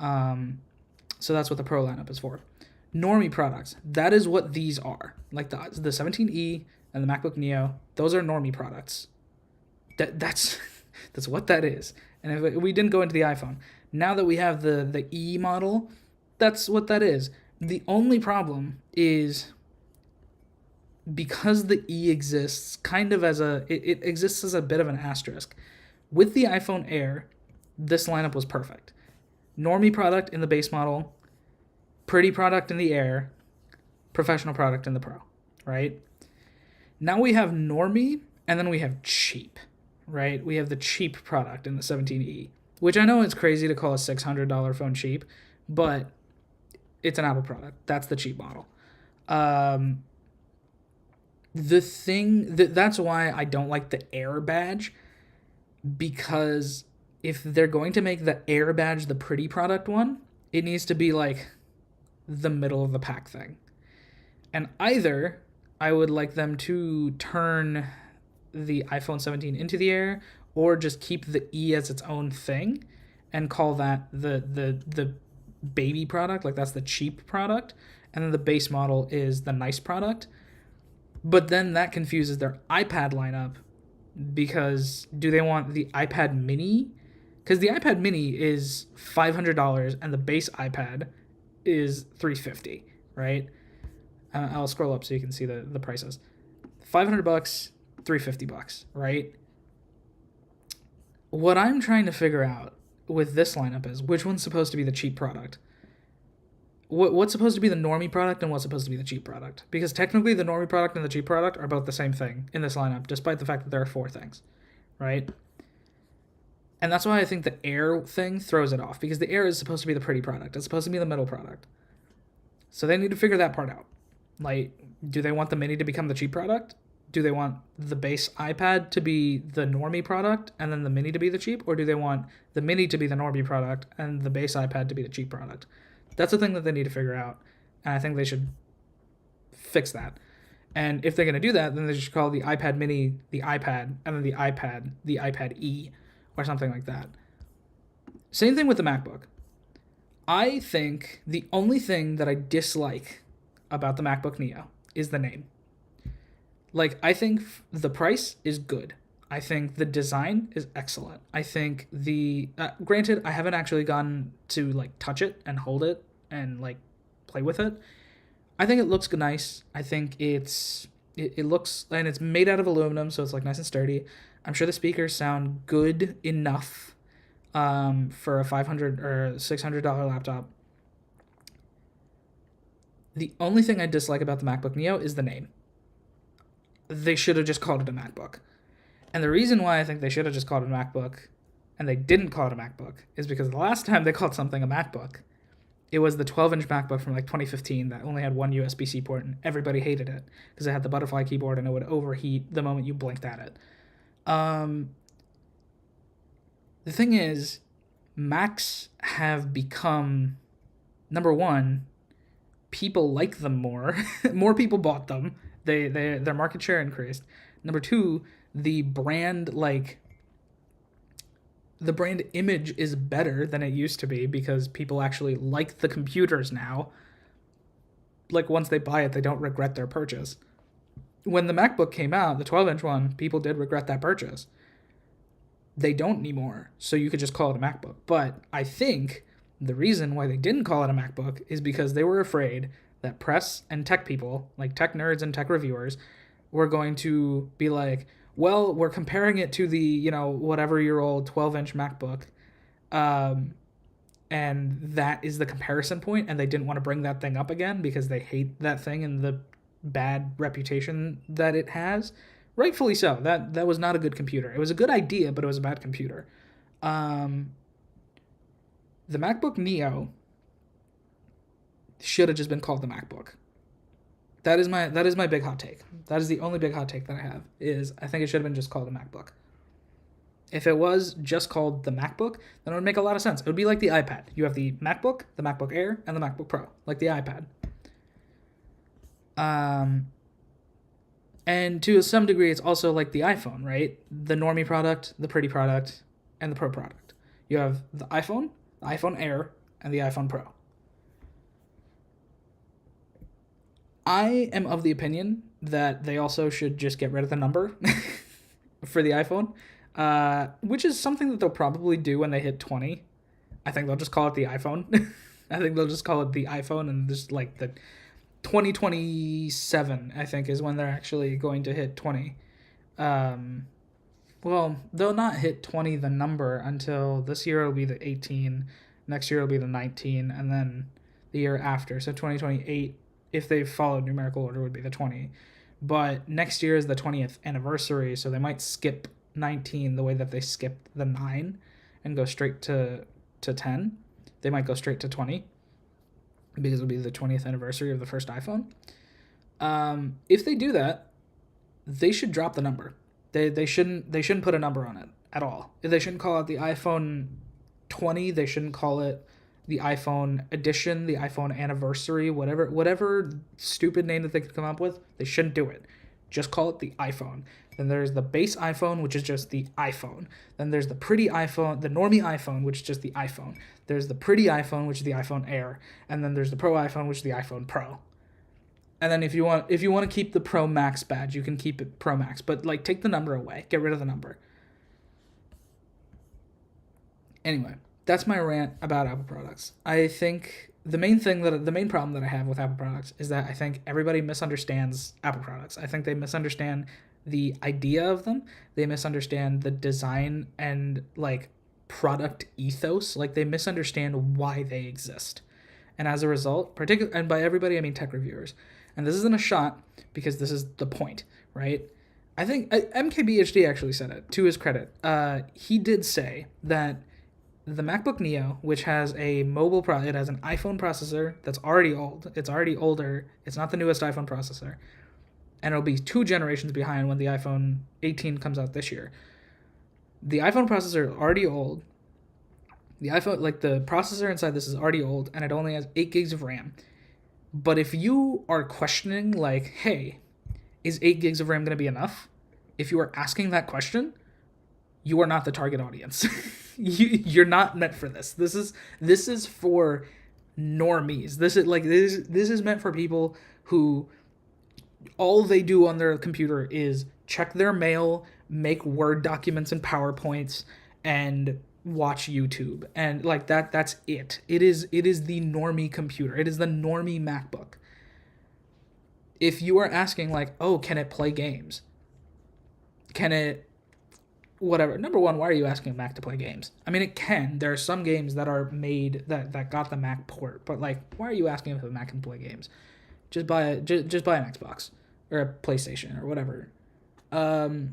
So that's what the Pro lineup is for. Normie products, that is what these are. Like the 17E and the MacBook Neo, those are normie products. That's what that is. And if we didn't go into the iPhone, now that we have the E model, that's what that is. The only problem is because the E exists kind of as it exists as a bit of an asterisk. With the iPhone Air, this lineup was perfect. Normie product in the base model, pretty product in the Air, professional product in the Pro, right? Now we have normie, and then we have cheap, right? We have the cheap product in the 17E, which I know it's crazy to call a $600 phone cheap, but it's an Apple product. That's the cheap model. That's why I don't like the Air badge, because if they're going to make the Air badge the pretty product one, it needs to be like the middle of the pack thing. And either I would like them to turn the iPhone 17 into the Air, or just keep the E as its own thing and call that the baby product, like that's the cheap product, and then the base model is the nice product. But then that confuses their iPad lineup, because do they want the iPad mini? Because the iPad mini is $500 and the base iPad is $350, right? I'll scroll up so you can see the prices. $500, $350, right? What I'm trying to figure out with this lineup is which one's supposed to be the cheap product. what's supposed to be the normie product and what's supposed to be the cheap product? Because technically the normie product and the cheap product are both the same thing in this lineup, despite the fact that there are 4 things, right? And that's why I think the Air thing throws it off, because the Air is supposed to be the pretty product. It's supposed to be the middle product. So they need to figure that part out. Like, do they want the Mini to become the cheap product? Do they want the base iPad to be the normie product and then the Mini to be the cheap? Or do they want the Mini to be the normie product and the base iPad to be the cheap product? That's the thing that they need to figure out. And I think they should fix that. And if they're going to do that, then they should call the iPad Mini the iPad, and then the iPad E, or something like that. Same thing with the MacBook. I think the only thing that I dislike about the MacBook Neo is the name. Like, I think the price is good. I think the design is excellent. I think granted, I haven't actually gone to, like, touch it and hold it and, like, play with it. I think it looks nice. I think it looks, and it's made out of aluminum, so it's, like, nice and sturdy. I'm sure the speakers sound good enough for a $500 or $600 laptop. The only thing I dislike about the MacBook Neo is the name. They should have just called it a MacBook. And the reason why I think they should have just called it a MacBook and they didn't call it a MacBook is because the last time they called something a MacBook, it was the 12-inch MacBook from like 2015 that only had one USB-C port, and everybody hated it because it had the butterfly keyboard and it would overheat the moment you blinked at it. The thing is, Macs have become, number one, people like them more. More people bought them. Their market share increased. Number two, the brand image is better than it used to be because people actually like the computers now. Like, once they buy it, they don't regret their purchase. When the MacBook came out, the 12-inch one, people did regret that purchase. They don't anymore, so you could just call it a MacBook. But I think the reason why they didn't call it a MacBook is because they were afraid that press and tech people, like tech nerds and tech reviewers, were going to be like, well, we're comparing it to the, whatever-year-old 12-inch MacBook, and that is the comparison point, and they didn't want to bring that thing up again because they hate that thing and the bad reputation that it has. Rightfully so. That was not a good computer. It was a good idea, but it was a bad computer. The MacBook Neo should have just been called the MacBook. That is my big hot take. That is the only big hot take that I have, is I think it should have been just called the MacBook. If it was just called the MacBook, then it would make a lot of sense. It would be like the iPad. You have the MacBook, the MacBook Air, and the MacBook Pro, like the iPad. And to some degree, it's also like the iPhone, right? The normie product, the pretty product, and the pro product. You have the iPhone Air, and the iPhone Pro. I am of the opinion that they also should just get rid of the number for the iPhone, which is something that they'll probably do when they hit 20. I think they'll just call it the iPhone. I think they'll just call it the iPhone, and just like the 2027, I think, is when they're actually going to hit 20. Well, they'll not hit 20, the number, until this year it'll be the 18, next year it'll be the 19, and then the year after. So 2028, if they followed numerical order, would be the 20. But next year is the 20th anniversary, so they might skip 19 the way that they skipped the 9 and go straight to 10. They might go straight to 20. Because it'll be the 20th anniversary of the first iPhone. If they do that, they should drop the number. They shouldn't put a number on it at all. They shouldn't call it the iPhone 20. They shouldn't call it the iPhone edition, the iPhone anniversary, whatever stupid name that they could come up with. They shouldn't do it. Just call it the iPhone. Then there's the base iPhone, which is just the iPhone. Then there's the pretty iPhone, the normie iPhone, which is just the iPhone. There's the pretty iPhone, which is the iPhone Air. And then there's the Pro iPhone, which is the iPhone Pro. And then if you want to keep the Pro Max badge, you can keep it Pro Max. But, like, take the number away. Get rid of the number. Anyway, that's my rant about Apple products. I think the main problem that I have with Apple products is that I think everybody misunderstands Apple products. I think they misunderstand the idea of them. They misunderstand the design and, like, product ethos. Like, they misunderstand why they exist. And as a result, and by everybody I mean tech reviewers, and this isn't a shot because this is the point, right? I think MKBHD actually said it, to his credit. He did say that the MacBook Neo, which has a it has an iPhone processor that's already old. It's already older. It's not the newest iPhone processor. And it'll be 2 generations behind when the iPhone 18 comes out this year. The iPhone processor is already old. The processor inside this is already old, and it only has 8 gigs of RAM. But if you are questioning, like, hey, is 8 gigs of RAM going to be enough? If you are asking that question, you are not the target audience. You're not meant for this. This is for normies. This is meant for people who all they do on their computer is check their mail, make Word documents and PowerPoints, and watch YouTube. And like that's it. It is the normie computer. It is the normie MacBook. If you are asking like, oh, can it play games? Can it whatever. Number one, why are you asking a Mac to play games? I mean, it can. There are some games that are made that got the Mac port, but like, why are you asking if a Mac can play games? Just buy an Xbox or a PlayStation or whatever. So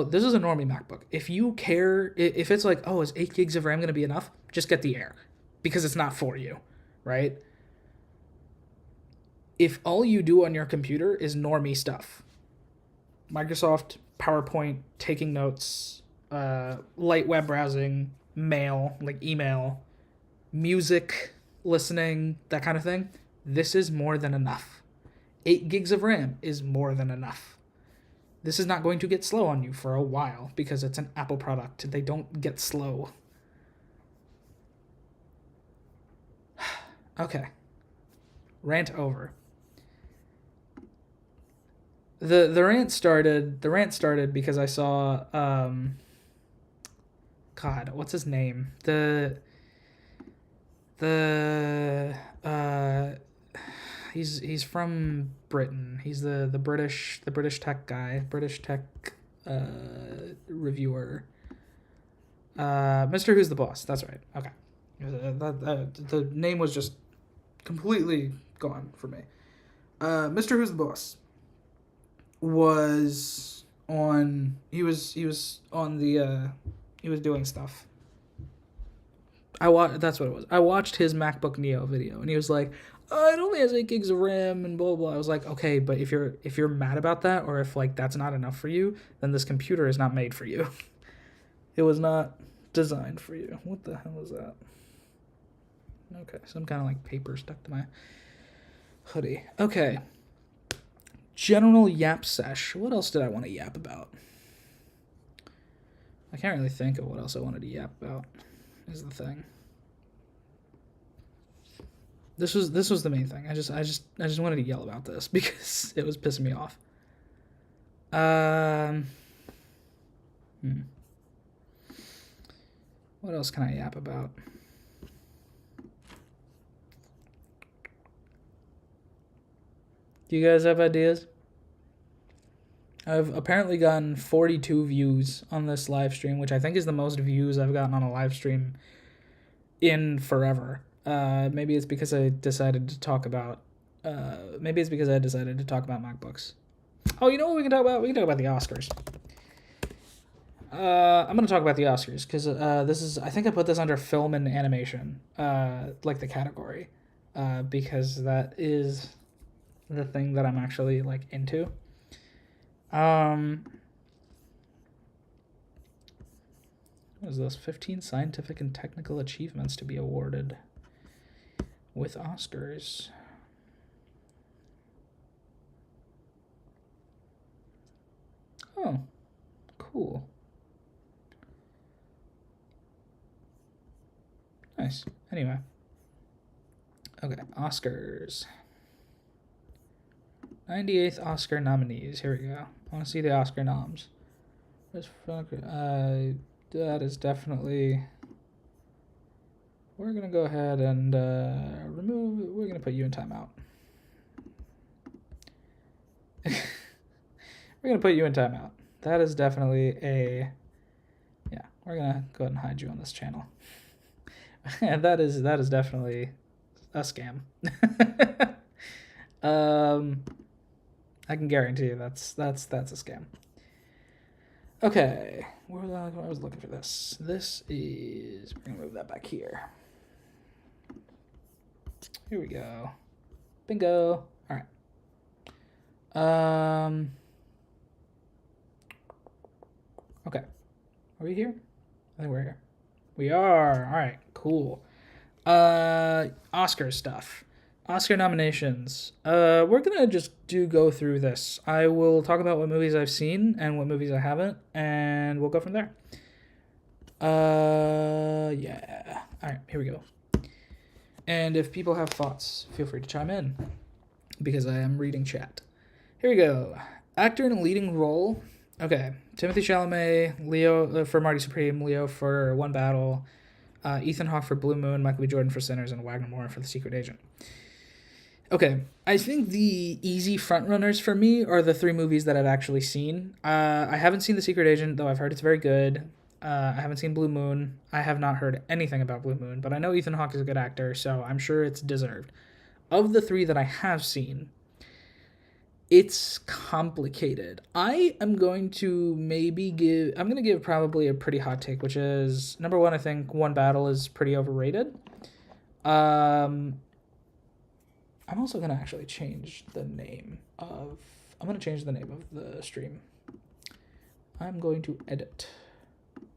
this is a normie MacBook. If you care, if it's like, oh, is 8 gigs of RAM going to be enough? Just get the Air, because it's not for you, right? If all you do on your computer is normie stuff, Microsoft, PowerPoint, taking notes, light web browsing, mail, like email, music, listening, that kind of thing, this is more than enough. 8 gigs of RAM is more than enough. This is not going to get slow on you for a while because it's an Apple product. They don't get slow. Okay. Rant over. The rant started because I saw God, what's his name? He's from Britain. He's the British tech guy, British tech reviewer. Mr. Who's the Boss. That's right. Okay. The name was just completely gone for me. Mr. Who's the Boss was on. He was on the. He was doing stuff. That's what it was. I watched his MacBook Neo video, and he was like, "Oh, it only has 8 gigs of RAM and blah blah." I was like, "Okay, but if you're mad about that, or if like that's not enough for you, then this computer is not made for you. It was not designed for you." What the hell is that? Okay, some kind of like paper stuck to my hoodie. Okay. General yap sesh. What else did I want to yap about? I can't really think of what else I wanted to yap about. Is the thing. This was the main thing. I just wanted to yell about this because it was pissing me off. What else can I yap about? Do you guys have ideas? I've apparently gotten 42 views on this live stream, which I think is the most views I've gotten on a live stream in forever. Maybe it's because I decided to talk about. Maybe it's because I decided to talk about MacBooks. Oh, you know what we can talk about? We can talk about the Oscars. I'm gonna talk about the Oscars because this is. I think I put this under film and animation, like the category, because that is the thing that I'm actually like into. What is this? 15 scientific and technical achievements to be awarded with Oscars. Oh, cool. Nice. Anyway. Okay, Oscars. 98th Oscar nominees. Here we go. I want to see the Oscar noms. That is definitely... We're going to go ahead and remove... We're going to put you in timeout. We're going to put you in timeout. That is definitely a... Yeah, We're gonna go ahead and hide you on this channel. And that is definitely a scam. I can guarantee you that's a scam. Okay, where I was looking for this. This is, we're gonna move that back here. Here we go. Bingo. All right. Okay. Are we here? I think we're here. We are. All right. Cool. Oscar stuff. Oscar nominations. We're gonna just go through this. I will talk about what movies I've seen and what movies I haven't, and we'll go from there. Yeah. All right. Here we go. And if people have thoughts, feel free to chime in, because I am reading chat. Here we go. Actor in a leading role. Okay. Timothée Chalamet, Leo for Marty Supreme, Leo for One Battle, Ethan Hawke for Blue Moon, Michael B. Jordan for Sinners, and Wagner Moore for The Secret Agent. Okay. I think the easy frontrunners for me are the 3 movies that I've actually seen. I haven't seen The Secret Agent, though I've heard it's very good. I haven't seen Blue Moon. I have not heard anything about Blue Moon, but I know Ethan Hawke is a good actor, so I'm sure it's deserved. Of the 3 that I have seen, it's complicated. I am going to give probably a pretty hot take, which is, number 1, I think One Battle is pretty overrated. I'm also going to actually change the name of the stream. I'm going to edit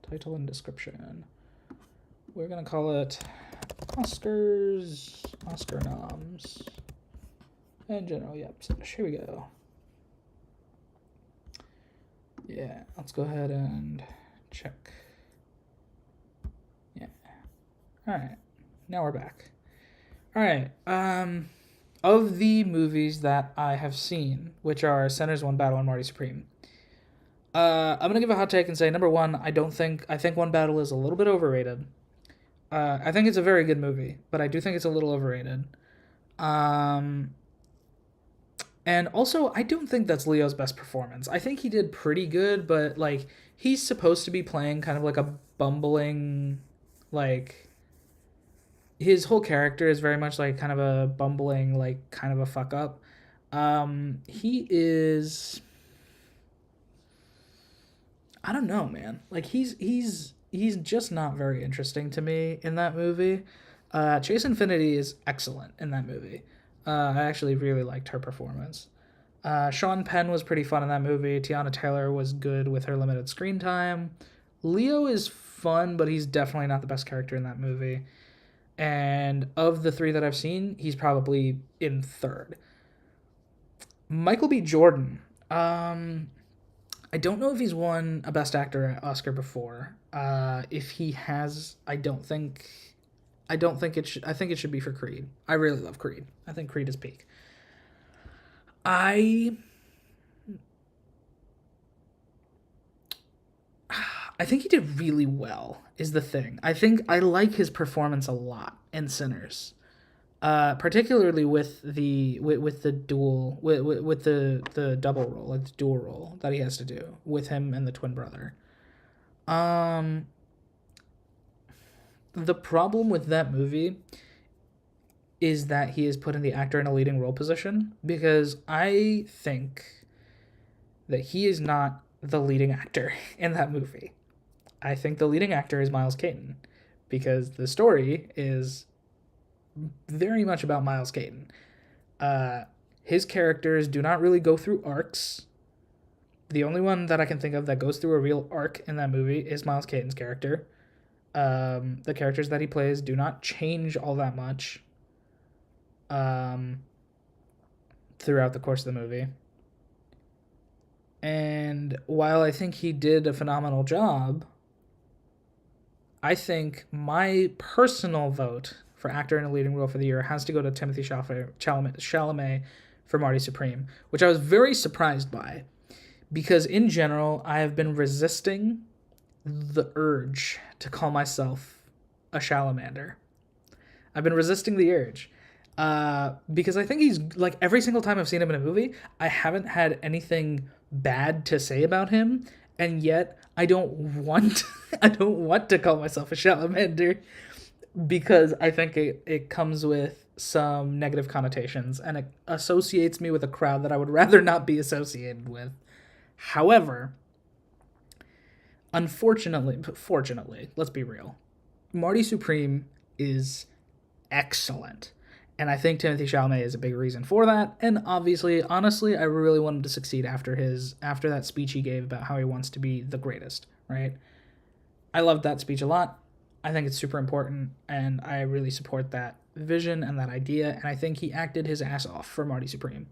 title and description. We're going to call it Oscar Noms. In general, yep. So here we go. Yeah, let's go ahead and check. Yeah. All right. Now we're back. All right. Of the movies that I have seen, which are Sinners, One Battle, and Marty Supreme, I'm gonna give a hot take and say, number 1, I think One Battle is a little bit overrated. I think it's a very good movie, but I do think it's a little overrated. And also, I don't think that's Leo's best performance. I think he did pretty good, but, like, he's supposed to be playing kind of like a bumbling, like, his whole character is very much like kind of a bumbling, like, kind of a fuck up. He is, I don't know, man. Like, he's just not very interesting to me in that movie. Chase Infinity is excellent in that movie. I actually really liked her performance. Sean Penn was pretty fun in that movie. Tiana Taylor was good with her limited screen time. Leo is fun, but he's definitely not the best character in that movie. And of the 3 that I've seen, he's probably in 3rd. Michael B. Jordan. I don't know if he's won a Best Actor Oscar before. If he has, I think it should. I think it should be for Creed. I really love Creed. I think Creed is peak. I think he did really well, is the thing. I think I like his performance a lot in Sinners. Particularly with the double role, like the dual role that he has to do with him and the twin brother. The problem with that movie is that he is putting the actor in a leading role position, because I think that he is not the leading actor in that movie. I think the leading actor is Miles Caton, because the story is very much about Miles Caton. His characters do not really go through arcs. The only one that I can think of that goes through a real arc in that movie is Miles Caton's character. The characters that he plays do not change all that much throughout the course of the movie. And while I think he did a phenomenal job, I think my personal vote for actor in a leading role for the year has to go to Timothée Chalamet for Marty Supreme, which I was very surprised by, because in general, I have been resisting the urge to call myself a Chalamander. I've been resisting the urge because I think he's, like, every single time I've seen him in a movie, I haven't had anything bad to say about him, and yet I don't want I don't want to call myself a Salamander because I think it comes with some negative connotations and it associates me with a crowd that I would rather not be associated with. However, fortunately, let's be real. Marty Supreme is excellent. And I think Timothy Chalamet is a big reason for that. And obviously, honestly, I really wanted to succeed after that speech he gave about how he wants to be the greatest, right? I loved that speech a lot. I think it's super important, and I really support that vision and that idea, and I think he acted his ass off for Marty Supreme.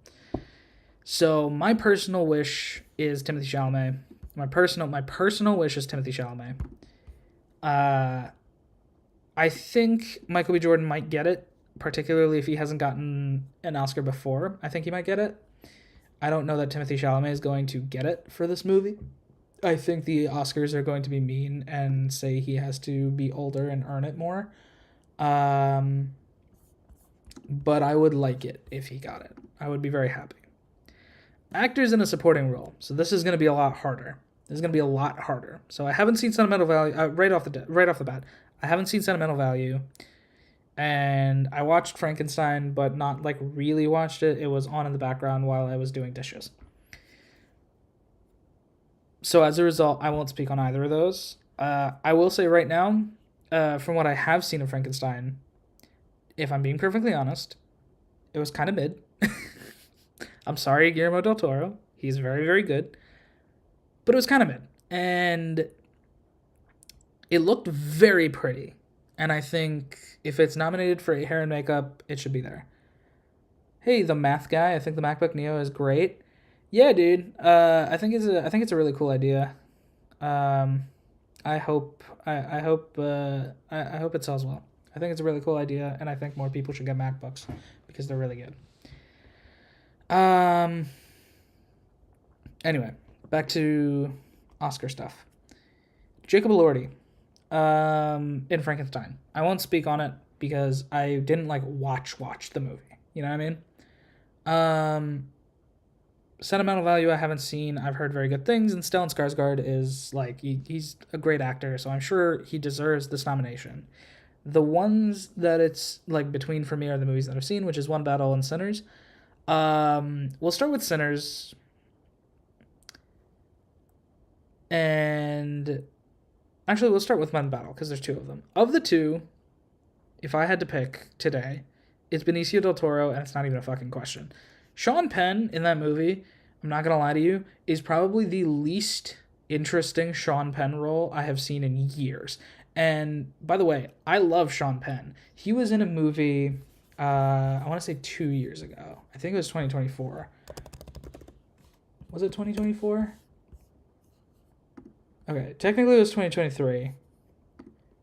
So my personal wish is Timothy Chalamet. My personal wish is Timothy Chalamet. I think Michael B. Jordan might get it, particularly if he hasn't gotten an Oscar before. I think he might get it. I don't know that Timothy Chalamet is going to get it for this movie. I think the Oscars are going to be mean and say he has to be older and earn it more. But I would like it if he got it. I would be very happy. Actors in a supporting role. So this is going to be a lot harder. So I haven't seen Sentimental Value right off the bat. I haven't seen Sentimental Value. And I watched Frankenstein, but not like really watched it. It was on in the background while I was doing dishes. So as a result, I won't speak on either of those. I will say right now, from what I have seen of Frankenstein, if I'm being perfectly honest, it was kind of mid. I'm sorry, Guillermo del Toro. He's very, very good. But it was kind of mid. And it looked very pretty. And I think if it's nominated for hair and makeup, it should be there. Hey, the math guy. I think the MacBook Neo is great. Yeah, dude. I think it's a really cool idea. I hope it sells well. I think it's a really cool idea, and I think more people should get MacBooks because they're really good. Anyway, back to Oscar stuff. Jacob Elordi, in Frankenstein. I won't speak on it because I didn't watch the movie. You know what I mean? Sentimental Value I haven't seen. I've heard very good things, and Stellan Skarsgård is he's a great actor, so I'm sure he deserves this nomination. The ones that it's between for me are the movies that I've seen, which is One Battle and Sinners. We'll start with Sinners. And actually, we'll start with One Battle because there's two of them. Of the two, if I had to pick today, it's Benicio del Toro, and it's not even a fucking question. Sean Penn in that movie, I'm not gonna lie to you, is probably the least interesting Sean Penn role I have seen in years. And by the way, I love Sean Penn. He was in a movie, I want to say 2 years ago. I think it was 2024. Was it 2024? Okay, technically it was 2023.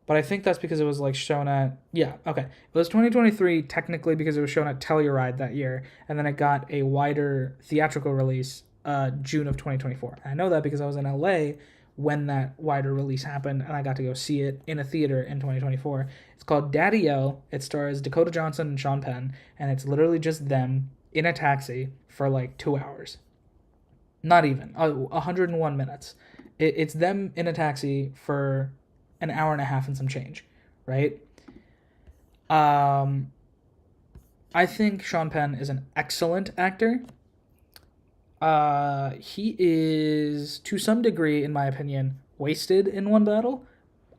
But I think that's because it was shown at... Yeah, okay. It was 2023 technically because it was shown at Telluride that year. And then it got a wider theatrical release June of 2024. And I know that because I was in LA when that wider release happened. And I got to go see it in a theater in 2024. It's called Daddy-O. It stars Dakota Johnson and Sean Penn. And it's literally just them in a taxi for 2 hours. Not even. 101 minutes. It's them in a taxi for... an hour and a half and some change, right? I think Sean Penn is an excellent actor. He is, to some degree, in my opinion, wasted in One Battle.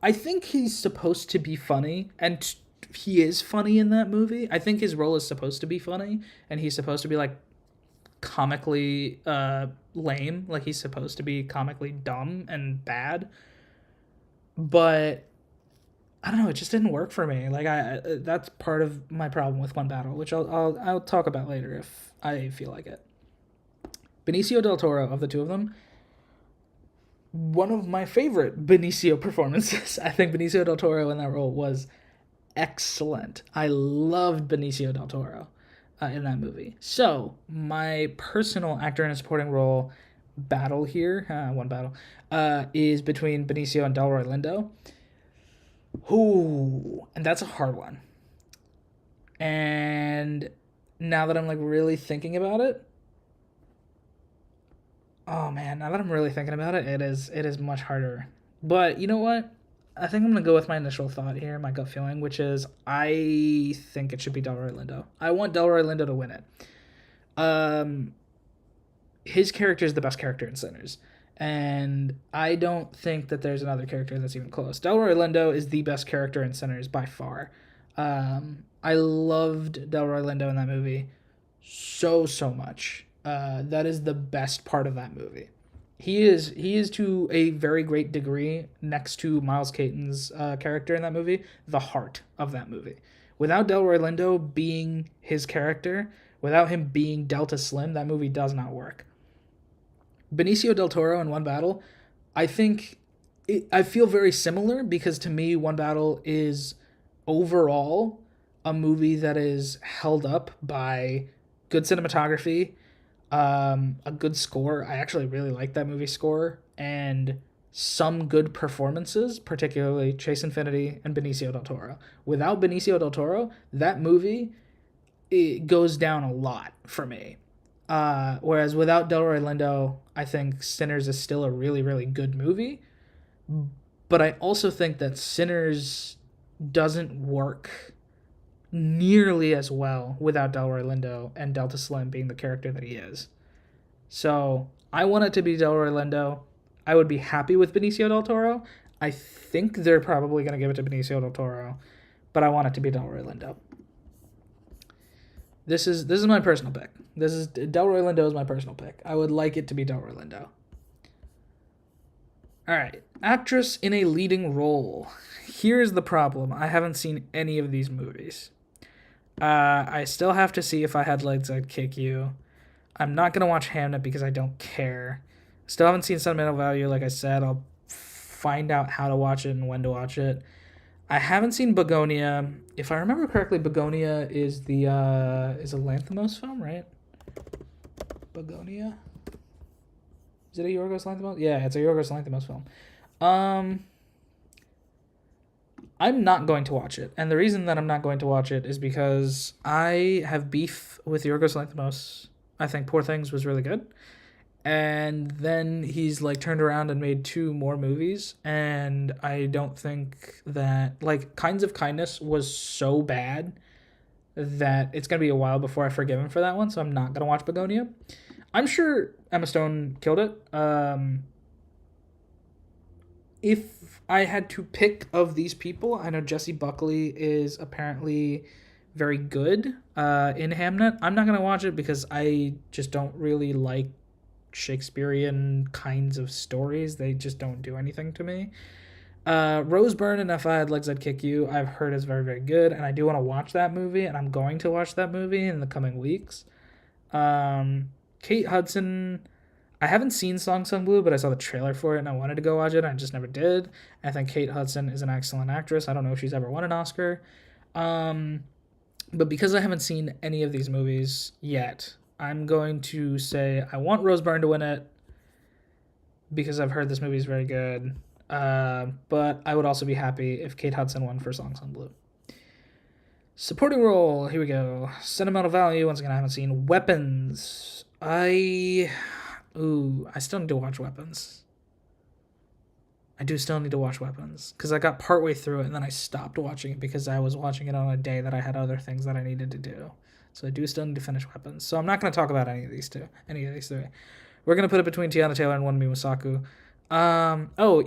I think he's supposed to be funny, and he is funny in that movie. I think his role is supposed to be funny, and he's supposed to be, comically lame. He's supposed to be comically dumb and bad. But I don't know, it just didn't work for me. That's part of my problem with One Battle, which I'll talk about later if I feel like it. Benicio del Toro, of the two of them, one of my favorite Benicio performances. I think Benicio del Toro in that role was excellent. I loved Benicio del Toro in that movie. So my personal actor in a supporting role battle here, one battle, is between Benicio and Delroy Lindo. Ooh, and that's a hard one. And now that I'm really thinking about it, Oh man, now that I'm really thinking about it, it is much harder. But you know what? I think I'm gonna go with my initial thought here, my gut feeling, which is I think it should be Delroy Lindo. I want Delroy Lindo to win it. Um, his character is the best character in Sinners, and I don't think that there's another character that's even close. Delroy Lindo is the best character in Sinners by far. I loved Delroy Lindo in that movie so much. That is the best part of that movie. He is to a very great degree next to Miles Caton's character in that movie, the heart of that movie. Without Delroy Lindo being his character, without him being Delta Slim, that movie does not work. Benicio del Toro in One Battle, I think I feel very similar because to me, One Battle is overall a movie that is held up by good cinematography, a good score. I actually really like that movie score, and some good performances, particularly Chase Infinity and Benicio del Toro. Without Benicio del Toro, that movie it goes down a lot for me. Whereas without Delroy Lindo, I think Sinners is still a really good movie. But I also think that Sinners doesn't work nearly as well without Delroy Lindo and Delta Slim being the character that he is. So I want it to be Delroy Lindo. I would be happy with Benicio del Toro. I think they're probably going to give it to Benicio del Toro, but I want it to be Delroy Lindo. This is my personal pick. This is Delroy Lindo is my personal pick. I would like it to be Delroy Lindo. All right, actress in a leading role. Here's the problem. I haven't seen any of these movies. I still have to see If I Had Legs, I'd Kick You. I'm not gonna watch Hamnet because I don't care. Still haven't seen Sentimental Value. Like I said, I'll find out how to watch it and when to watch it. I haven't seen Begonia. If I remember correctly, Begonia is the is a Lanthimos film, right? Begonia. Is it a Yorgos Lanthimos? Yeah, it's a Yorgos Lanthimos film. I'm not going to watch it, and the reason that I'm not going to watch it is because I have beef with Yorgos Lanthimos. I think Poor Things was really good, and then he's like turned around and made two more movies, and I don't think that like Kinds of Kindness was so bad that it's gonna be a while before I forgive him for that one. So I'm not gonna watch Begonia. I'm sure Emma Stone killed it. If I had to pick of these people, I know Jessie Buckley is apparently very good in Hamnet. I'm not going to watch it because I just don't really like Shakespearean kinds of stories. They just don't do anything to me. Rose Byrne and If I Had Legs, I'd Kick You, I've heard is very good, and I do want to watch that movie, and I'm going to watch that movie in the coming weeks. Kate Hudson, I haven't seen Song Sung Blue, but I saw the trailer for it and I wanted to go watch it. And I just never did. I think Kate Hudson is an excellent actress. I don't know if she's ever won an Oscar. But because I haven't seen any of these movies yet, I'm going to say I want Rose Byrne to win it because I've heard this movie is very good. But I would also be happy if Kate Hudson won for Song Sung Blue. Supporting role, here we go. Sentimental Value, once again, I haven't seen. Weapons. I still need to watch Weapons. I do still need to watch Weapons because I got partway through it and then I stopped watching it because I was watching it on a day that I had other things that I needed to do. So I do still need to finish Weapons. So I'm not going to talk about any of these three. We're going to put it between Tiana Taylor and Wonmi Masaku.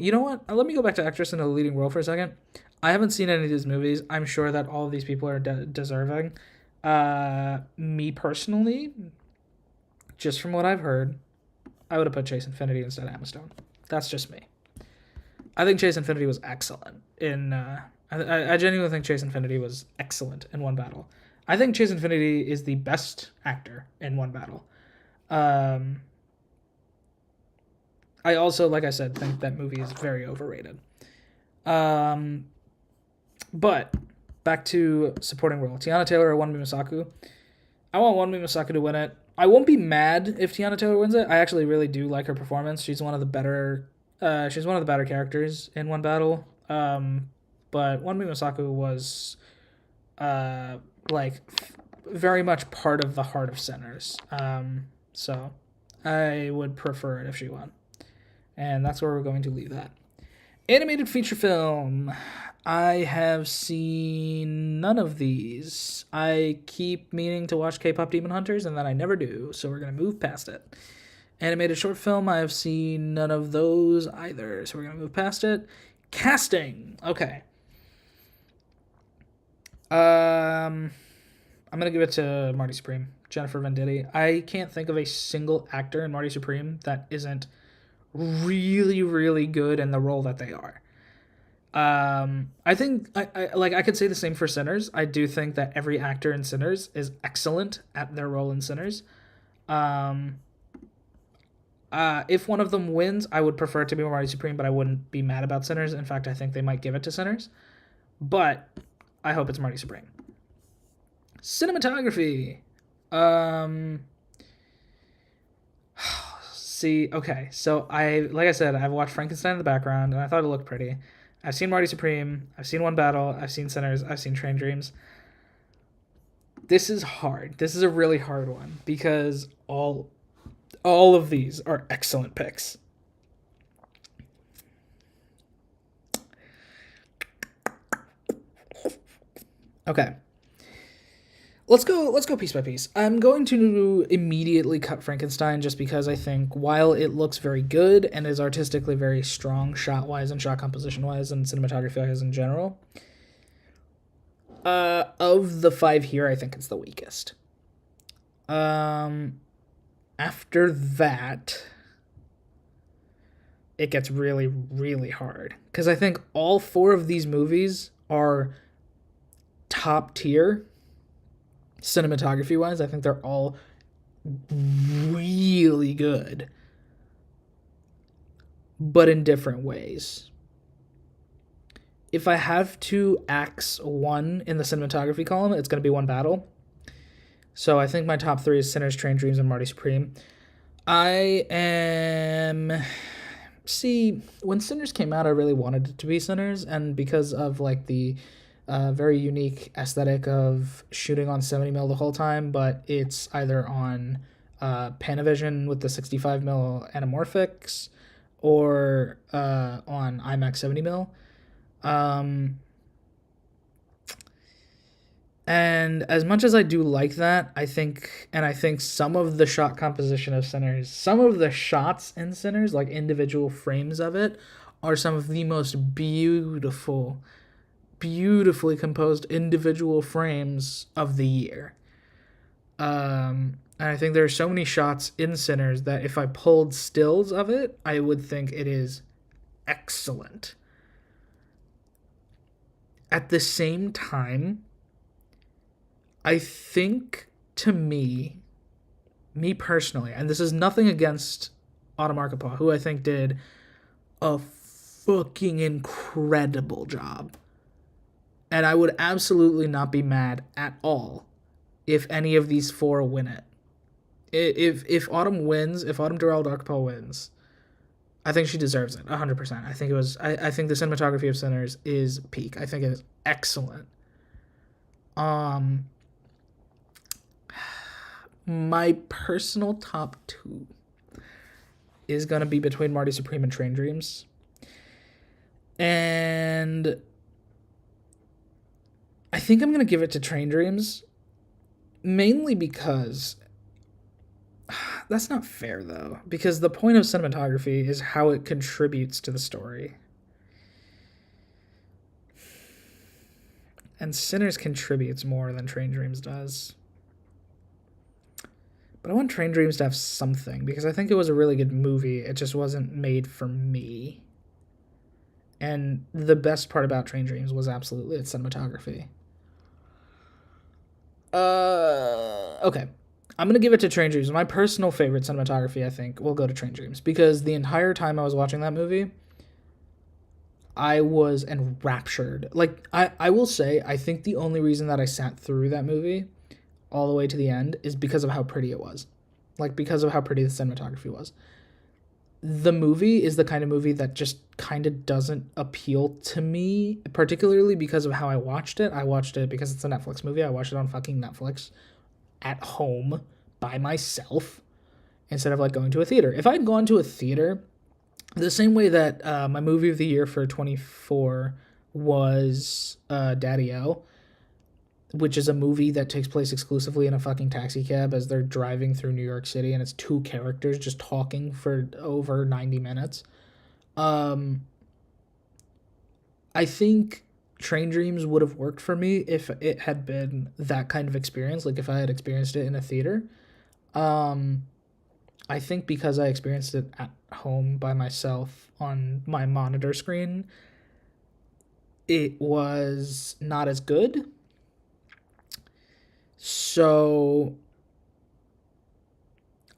You know what? Let me go back to actress in a leading role for a second. I haven't seen any of these movies. I'm sure that all of these people are deserving. Me personally, just from what I've heard, I would have put Chase Infinity instead of Emma Stone. That's just me. I think Chase Infinity was excellent in. I genuinely think Chase Infinity was excellent in One Battle. I think Chase Infinity is the best actor in One Battle. I also, like I said, think that movie is very overrated. But back to supporting role. Tiana Taylor or Wonmi Masaku. I want Wonmi Masaku to win it. I won't be mad if Tiana Taylor wins it. I actually really do like her performance. She's one of the better characters in One Battle. But Wonmi Masaku was very much part of the heart of Sinners. So I would prefer it if she won. And that's where we're going to leave that. Animated feature film. I have seen none of these. I keep meaning to watch K-pop Demon Hunters, and then I never do, so we're going to move past it. Animated short film, I have seen none of those either, so we're going to move past it. Casting. Okay. I'm going to give it to Marty Supreme, Jennifer Venditti. I can't think of a single actor in Marty Supreme that isn't really, really good in the role that they are. I think I could say the same for Sinners. I do think that every actor in Sinners is excellent at their role in Sinners. If one of them wins, I would prefer it to be Marty Supreme, but I wouldn't be mad about Sinners. In fact, I think they might give it to Sinners, but I hope it's Marty Supreme. Cinematography. See, okay, so like I said, I've watched Frankenstein in the background, and I thought it looked pretty. I've seen Marty Supreme, I've seen One Battle, I've seen Sinners, I've seen Train Dreams. This is hard. This is a really hard one because all of these are excellent picks. Okay. Let's go piece by piece. I'm going to immediately cut Frankenstein just because I think while it looks very good and is artistically very strong shot-wise and shot composition-wise and cinematography-wise in general, of the 5 here, I think it's the weakest. After that, it gets really, really hard. Because I think all 4 of these movies are top tier cinematography wise. I think they're all really good, but in different ways. If I have to axe one in the cinematography column, it's going to be One Battle. So I think my top 3 is Sinners, Train Dreams, and Marty Supreme. See, when Sinners came out, I really wanted it to be Sinners, and because of like the very unique aesthetic of shooting on 70mm the whole time, but it's either on Panavision with the 65mm anamorphics or on IMAX 70mm. And as much as I do like that, I think some of the shot composition of Sinners, some of the shots in Sinners, like individual frames of it, are some of the most beautifully composed individual frames of the year. And I think there are so many shots in Sinners that if I pulled stills of it, I would think it is excellent. At the same time, I think, to me personally, and this is nothing against Autumn Arkapaw, who I think did a fucking incredible job. And I would absolutely not be mad at all if any of these 4 win it. If Autumn wins, if Autumn Durrell Arkapaw wins, I think she deserves it, 100%. I think the cinematography of Sinners is peak. I think it is excellent. My personal top 2 is going to be between Marty Supreme and Train Dreams. And I think I'm going to give it to Train Dreams, mainly because that's not fair, though, because the point of cinematography is how it contributes to the story. And Sinners contributes more than Train Dreams does. But I want Train Dreams to have something, because I think it was a really good movie. It just wasn't made for me. And the best part about Train Dreams was absolutely its cinematography. Okay. I'm going to give it to Train Dreams. My personal favorite cinematography, I think, will go to Train Dreams. Because the entire time I was watching that movie, I was enraptured. Like, I will say, I think the only reason that I sat through that movie all the way to the end is because of how pretty it was. Like, because of how pretty the cinematography was. The movie is the kind of movie that just kind of doesn't appeal to me, particularly because of how I watched it. I watched it because it's a Netflix movie. I watched it on fucking Netflix at home by myself. instead of like going to a theater. If I'd gone to a theater, the same way that my movie of the year for 24 was Daddy-O, which is a movie that takes place exclusively in a fucking taxi cab as they're driving through New York City, and it's two characters just talking for over 90 minutes. I think Train Dreams would have worked for me if it had been that kind of experience, like if I had experienced it in a theater. I think because I experienced it at home by myself on my monitor screen, it was not as good. So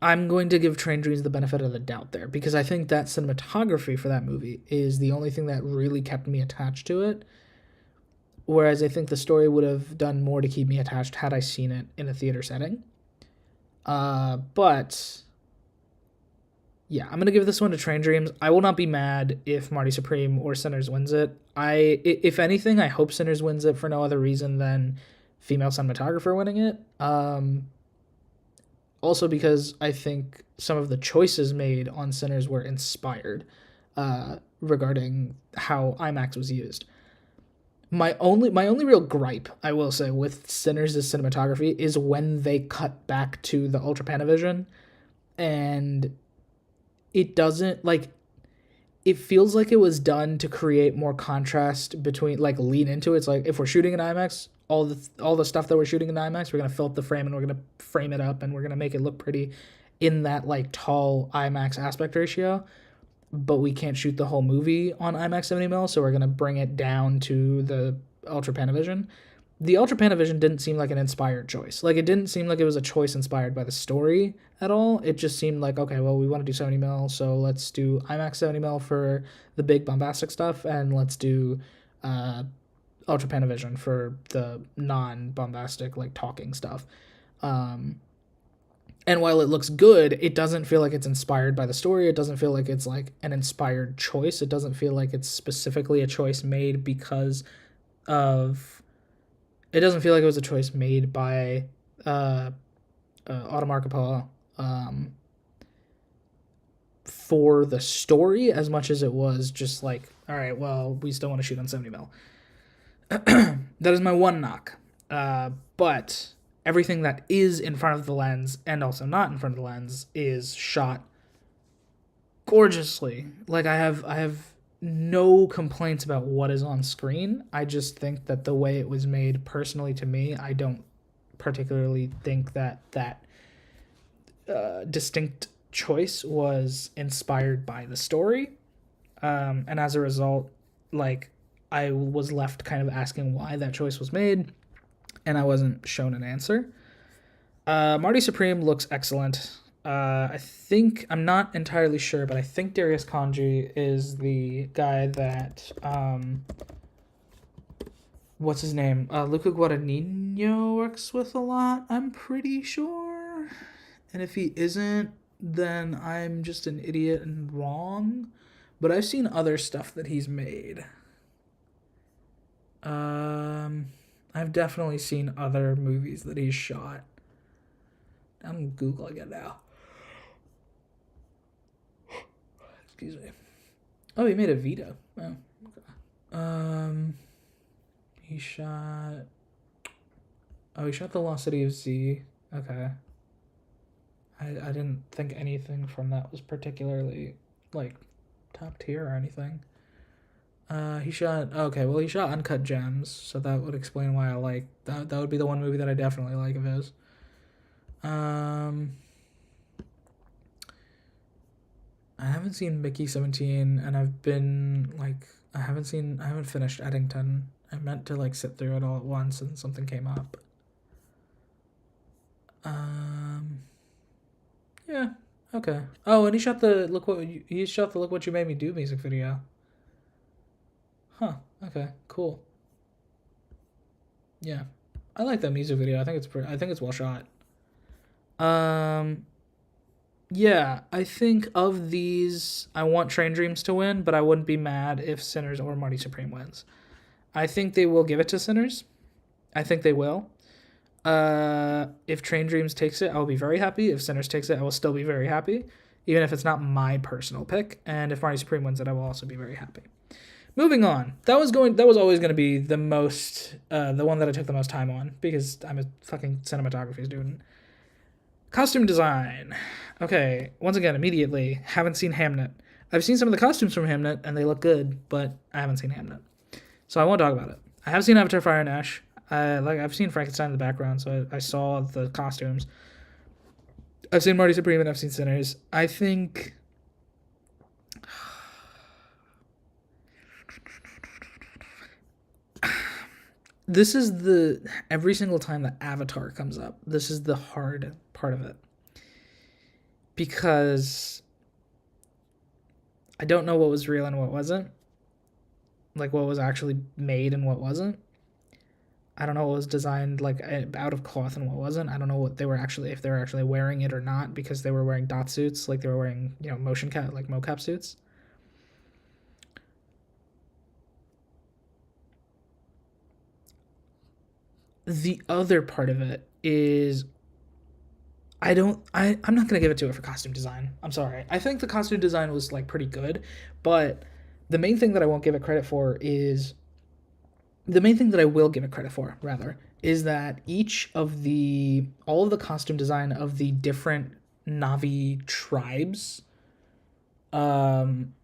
I'm going to give Train Dreams the benefit of the doubt there, because I think that cinematography for that movie is the only thing that really kept me attached to it. Whereas I think the story would have done more to keep me attached had I seen it in a theater setting. But yeah, I'm gonna give this one to Train Dreams. I will not be mad if Marty Supreme or Sinners wins it. If anything, I hope Sinners wins it for no other reason than female cinematographer winning it. Also because I think some of the choices made on Sinners were inspired regarding how IMAX was used. My only real gripe, I will say, with Sinners' cinematography is when they cut back to the Ultra Panavision, and it doesn't, like, it feels like it was done to create more contrast between, like, lean into it. It's like, if we're shooting in IMAX, all the stuff that we're shooting in IMAX, we're gonna fill up the frame and we're gonna frame it up and we're gonna make it look pretty in that like tall IMAX aspect ratio. But we can't shoot the whole movie on IMAX 70mm, so we're gonna bring it down to the Ultra Panavision. The Ultra Panavision didn't seem like an inspired choice. Like, it didn't seem like it was a choice inspired by the story at all. It just seemed like, okay, well, we want to do 70mm, so let's do IMAX 70mm for the big bombastic stuff, and let's do Ultra Panavision for the non-bombastic, like, talking stuff. And while it looks good, it doesn't feel like it's inspired by the story. It doesn't feel like it's, like, an inspired choice. It doesn't feel like it's specifically a choice made because of... It doesn't feel like it was a choice made by Autumn Archipelago for the story as much as it was just like, all right, well, we still want to shoot on 70mm. That is my one knock. But everything that is in front of the lens and also not in front of the lens is shot gorgeously. Like, I have no complaints about what is on screen. I just think that the way it was made, personally to me, I don't particularly think that distinct choice was inspired by the story. And as a result, like, I was left kind of asking why that choice was made, and I wasn't shown an answer. Marty Supreme looks excellent. I think, I'm not entirely sure, but I think Darius Kanji is the guy that, what's his name? Luca Guadagnino works with a lot, I'm pretty sure. And if he isn't, then I'm just an idiot and wrong. But I've seen other stuff that he's made. I've definitely seen other movies that he's shot. I'm Googling it now. Excuse me. Oh, he made a Vita. Oh, okay. He shot The Lost City of Z. Okay. I didn't think anything from that was particularly, like, top tier or anything. He shot Uncut Gems, so that would explain why I like that. That would be the one movie that I definitely like of his. I haven't seen Mickey 17, and I've been, like, I haven't finished Eddington. I meant to, like, sit through it all at once, and something came up. Yeah, okay. Oh, and he shot the Look What You Made Me Do music video. Huh, okay, cool. Yeah. I like that music video. I think it's well shot. Yeah, I think of these, I want Train Dreams to win, but I wouldn't be mad if Sinners or Marty Supreme wins. I think they will give it to Sinners. I think they will. If Train Dreams takes it, I will be very happy. If Sinners takes it, I will still be very happy, even if it's not my personal pick. And if Marty Supreme wins it, I will also be very happy. Moving on. That was always going to be the one that I took the most time on because I'm a fucking cinematography student. Costume design. Okay, once again, immediately, haven't seen Hamnet. I've seen some of the costumes from Hamnet and they look good, but I haven't seen Hamnet, so I won't talk about it. I have seen Avatar: Fire and Ash. I've seen Frankenstein in the background, so I saw the costumes. I've seen Marty Supreme and I've seen Sinners. I think this is every single time that Avatar comes up, this is the hard part of it. Because I don't know what was real and what wasn't. Like what was actually made and what wasn't. I don't know what was designed like out of cloth and what wasn't. I don't know what they were actually, if they were actually wearing it or not, because they were wearing dot suits, like they were wearing, mocap suits. The other part of it is I'm not gonna give it to it for costume design. I'm sorry. I think the costume design was like pretty good, but the main thing that I won't give it credit for is the main thing that I will give it credit for, rather, is that all of the costume design of the different Na'vi tribes. Fucking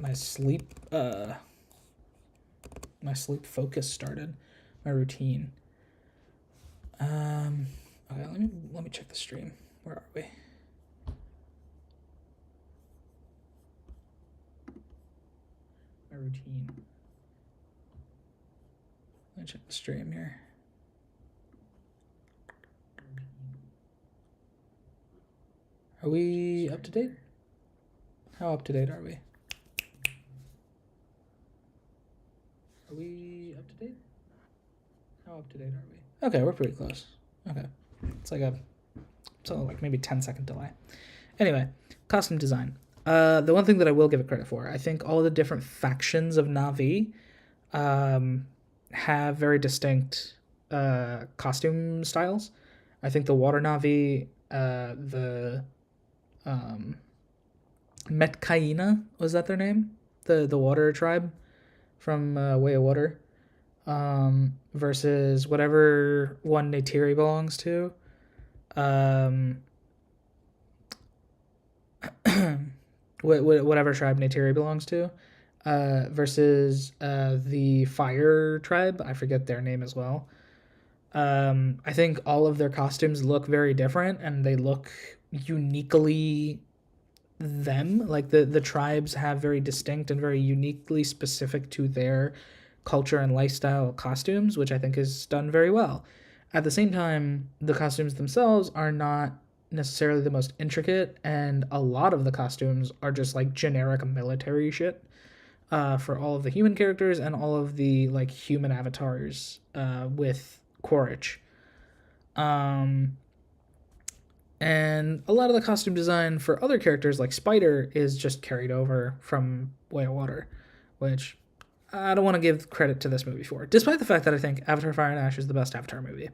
my sleep focus started, my routine. Okay, let me check the stream. Where are we? My routine. Let me check the stream here. Are we up to date? How up to date are we? Are we up to date? How up to date are we? Okay, we're pretty close. Okay. It's like maybe 10-second delay. Anyway, costume design. The one thing that I will give it credit for, I think all the different factions of Na'vi have very distinct costume styles. I think the Water Na'vi, the Metkaina, was that their name? The Water tribe from Way of Water, versus whatever one Neytiri belongs to. Whatever tribe Neytiri belongs to, versus the Fire tribe. I forget their name as well. I think all of their costumes look very different and they look uniquely them. Like the tribes have very distinct and very uniquely specific to their culture and lifestyle costumes, which I think is done very well. At the same time, the costumes themselves are not necessarily the most intricate, and a lot of the costumes are just like generic military shit for all of the human characters and all of the like human avatars with Quaritch. And a lot of the costume design for other characters like Spider is just carried over from Way of Water, which I don't want to give credit to this movie for, despite the fact that I think Avatar: Fire and Ash is the best Avatar movie.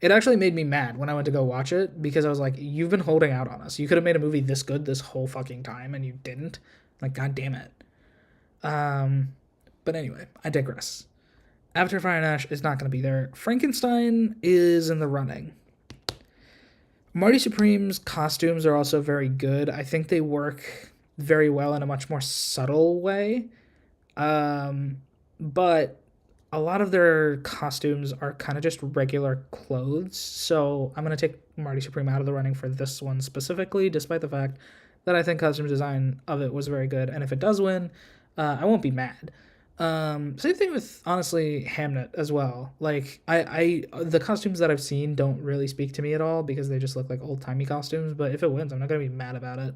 It actually made me mad when I went to go watch it because I was like, you've been holding out on us. You could have made a movie this good this whole fucking time and you didn't. Like, god damn it. But anyway, I digress. Avatar: Fire and Ash is not going to be there. Frankenstein is in the running. Marty Supreme's costumes are also very good. I think they work very well in a much more subtle way. But a lot of their costumes are kind of just regular clothes. So I'm going to take Marty Supreme out of the running for this one specifically, despite the fact that I think costume design of it was very good. And if it does win, I won't be mad. Same thing with, honestly, Hamnet as well. Like, the costumes that I've seen don't really speak to me at all because they just look like old-timey costumes. But if it wins, I'm not going to be mad about it.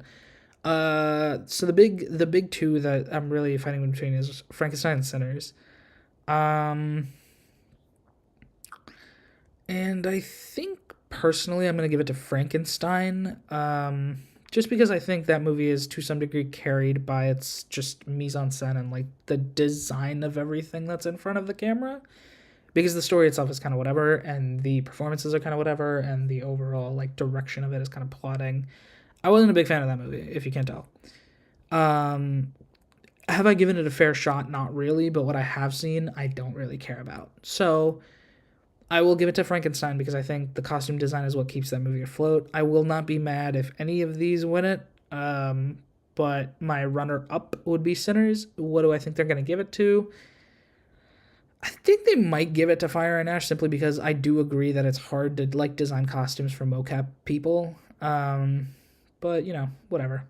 So the big two that I'm really fighting between is Frankenstein and Sinners. And I think personally I'm going to give it to Frankenstein. Just because I think that movie is to some degree carried by its just mise-en-scène and like the design of everything that's in front of the camera. because the story itself is kind of whatever, and the performances are kind of whatever, and the overall like direction of it is kind of plotting. I wasn't a big fan of that movie, if you can't tell. Have I given it a fair shot? Not really, but what I have seen, I don't really care about. So I will give it to Frankenstein because I think the costume design is what keeps that movie afloat. I will not be mad if any of these win it. But my runner-up would be Sinners. What do I think they're going to give it to? I think they might give it to Fire and Ash simply because I do agree that it's hard to like design costumes for mocap people. But whatever.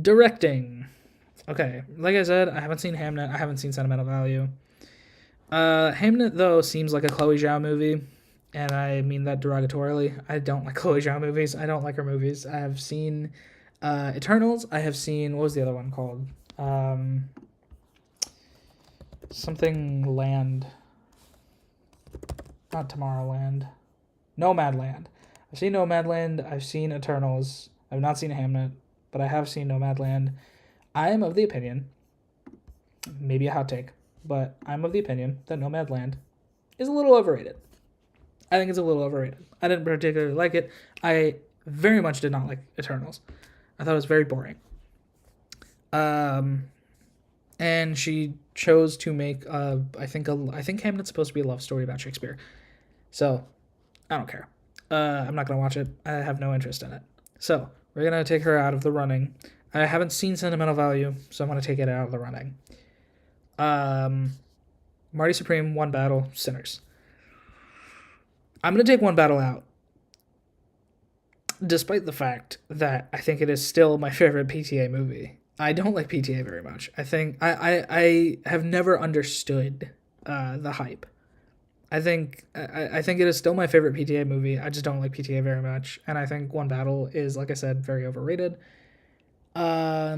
Directing. Okay, like I said, I haven't seen Hamnet. I haven't seen Sentimental Value. Hamnet, though, seems like a Chloe Zhao movie, and I mean that derogatorily. I don't like Chloe Zhao movies. I don't like her movies. I have seen Eternals. I have seen, what was the other one called? Something Land. Not Tomorrowland. Nomadland. I've seen Nomadland. I've seen Eternals. I've not seen Hamnet, but I have seen Nomadland. I am of the opinion, maybe a hot take, but I'm of the opinion that Nomadland is a little overrated. I think it's a little overrated. I didn't particularly like it. I very much did not like Eternals. I thought it was very boring. And she chose to make I think Hamlet's supposed to be a love story about Shakespeare. So I don't care. I'm not gonna watch it. I have no interest in it. So we're gonna take her out of the running. I haven't seen Sentimental Value, so I'm going to take it out of the running. Marty Supreme, One Battle, Sinners. I'm going to take One Battle out, despite the fact that I think it is still my favorite PTA movie. I don't like PTA very much. I think I have never understood the hype. I think it is still my favorite PTA movie. I just don't like PTA very much, and I think One Battle is, like I said, very overrated. Yeah,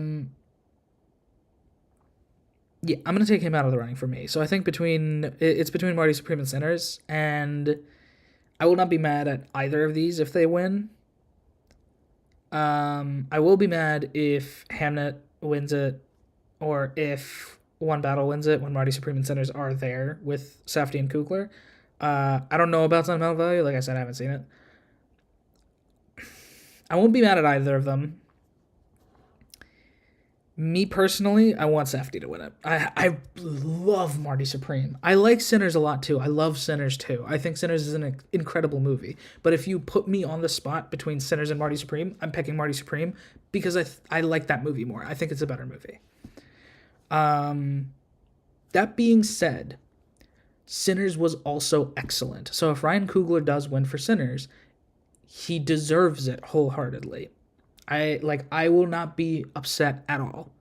I'm gonna take him out of the running for me. So I think it's between Marty Supreme and Sinners, and I will not be mad at either of these if they win. I will be mad if Hamnet wins it, or if One Battle wins it when Marty Supreme and Sinners are there with Safdie and Kugler. I don't know about Sentimental Value. Like I said, I haven't seen it. I won't be mad at either of them. Me personally, I want Safdie to win it. I love Marty Supreme. I like Sinners a lot too. I love Sinners too. I think Sinners is an incredible movie. But if you put me on the spot between Sinners and Marty Supreme, I'm picking Marty Supreme because I like that movie more. I think it's a better movie. That being said, Sinners was also excellent. So if Ryan Coogler does win for Sinners, he deserves it wholeheartedly. I will not be upset at all.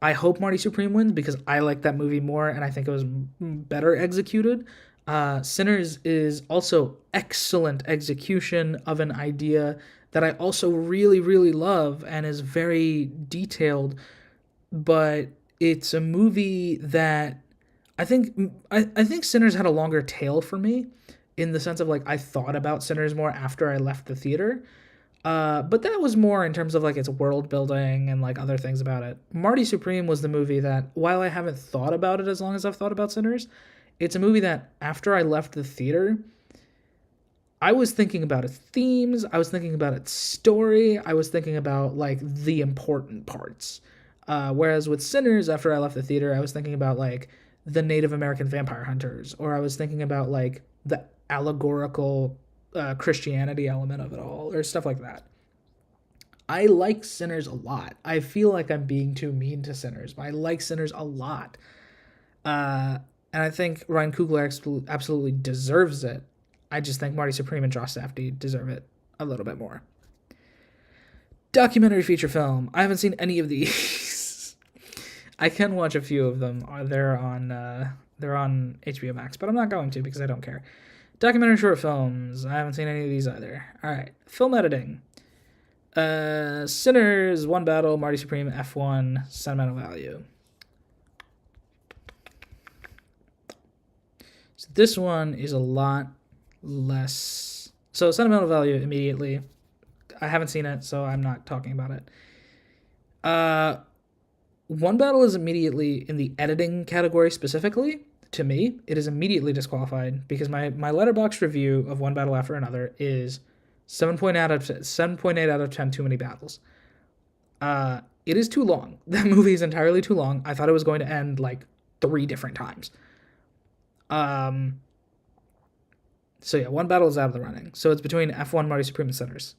I hope Marty Supreme wins because I like that movie more and I think it was better executed. Sinners is also excellent execution of an idea that I also really, really love and is very detailed. But it's a movie that I think Sinners had a longer tail for me in the sense of like I thought about Sinners more after I left the theater. But that was more in terms of like its world building and like other things about it. Marty Supreme was the movie that, while I haven't thought about it as long as I've thought about Sinners, it's a movie that after I left the theater, I was thinking about its themes, I was thinking about its story, I was thinking about like the important parts. Whereas with Sinners, after I left the theater, I was thinking about like the Native American vampire hunters, or I was thinking about like the allegorical Christianity element of it all, or stuff like that. I like Sinners a lot. I feel like I'm being too mean to Sinners, but I like Sinners a lot. And I think Ryan Coogler absolutely deserves it. I just think Marty Supreme and Josh Safdie deserve it a little bit more. Documentary feature film. I haven't seen any of these. I can watch a few of them. They're on HBO Max, but I'm not going to because I don't care. Documentary short films. I haven't seen any of these either. All right. Film editing. Sinners, One Battle, Marty Supreme, F1, Sentimental Value. So this one is a lot less. So Sentimental Value immediately. I haven't seen it, so I'm not talking about it. One Battle is immediately in the editing category specifically. to me, it is immediately disqualified because my Letterboxd review of One Battle After Another is 7.8 out of 10 too many battles. It is too long. That movie is entirely too long. I thought it was going to end like 3 different times. So yeah, one battle is out of the running. So it's between F1, Marty Supreme, and Sinners.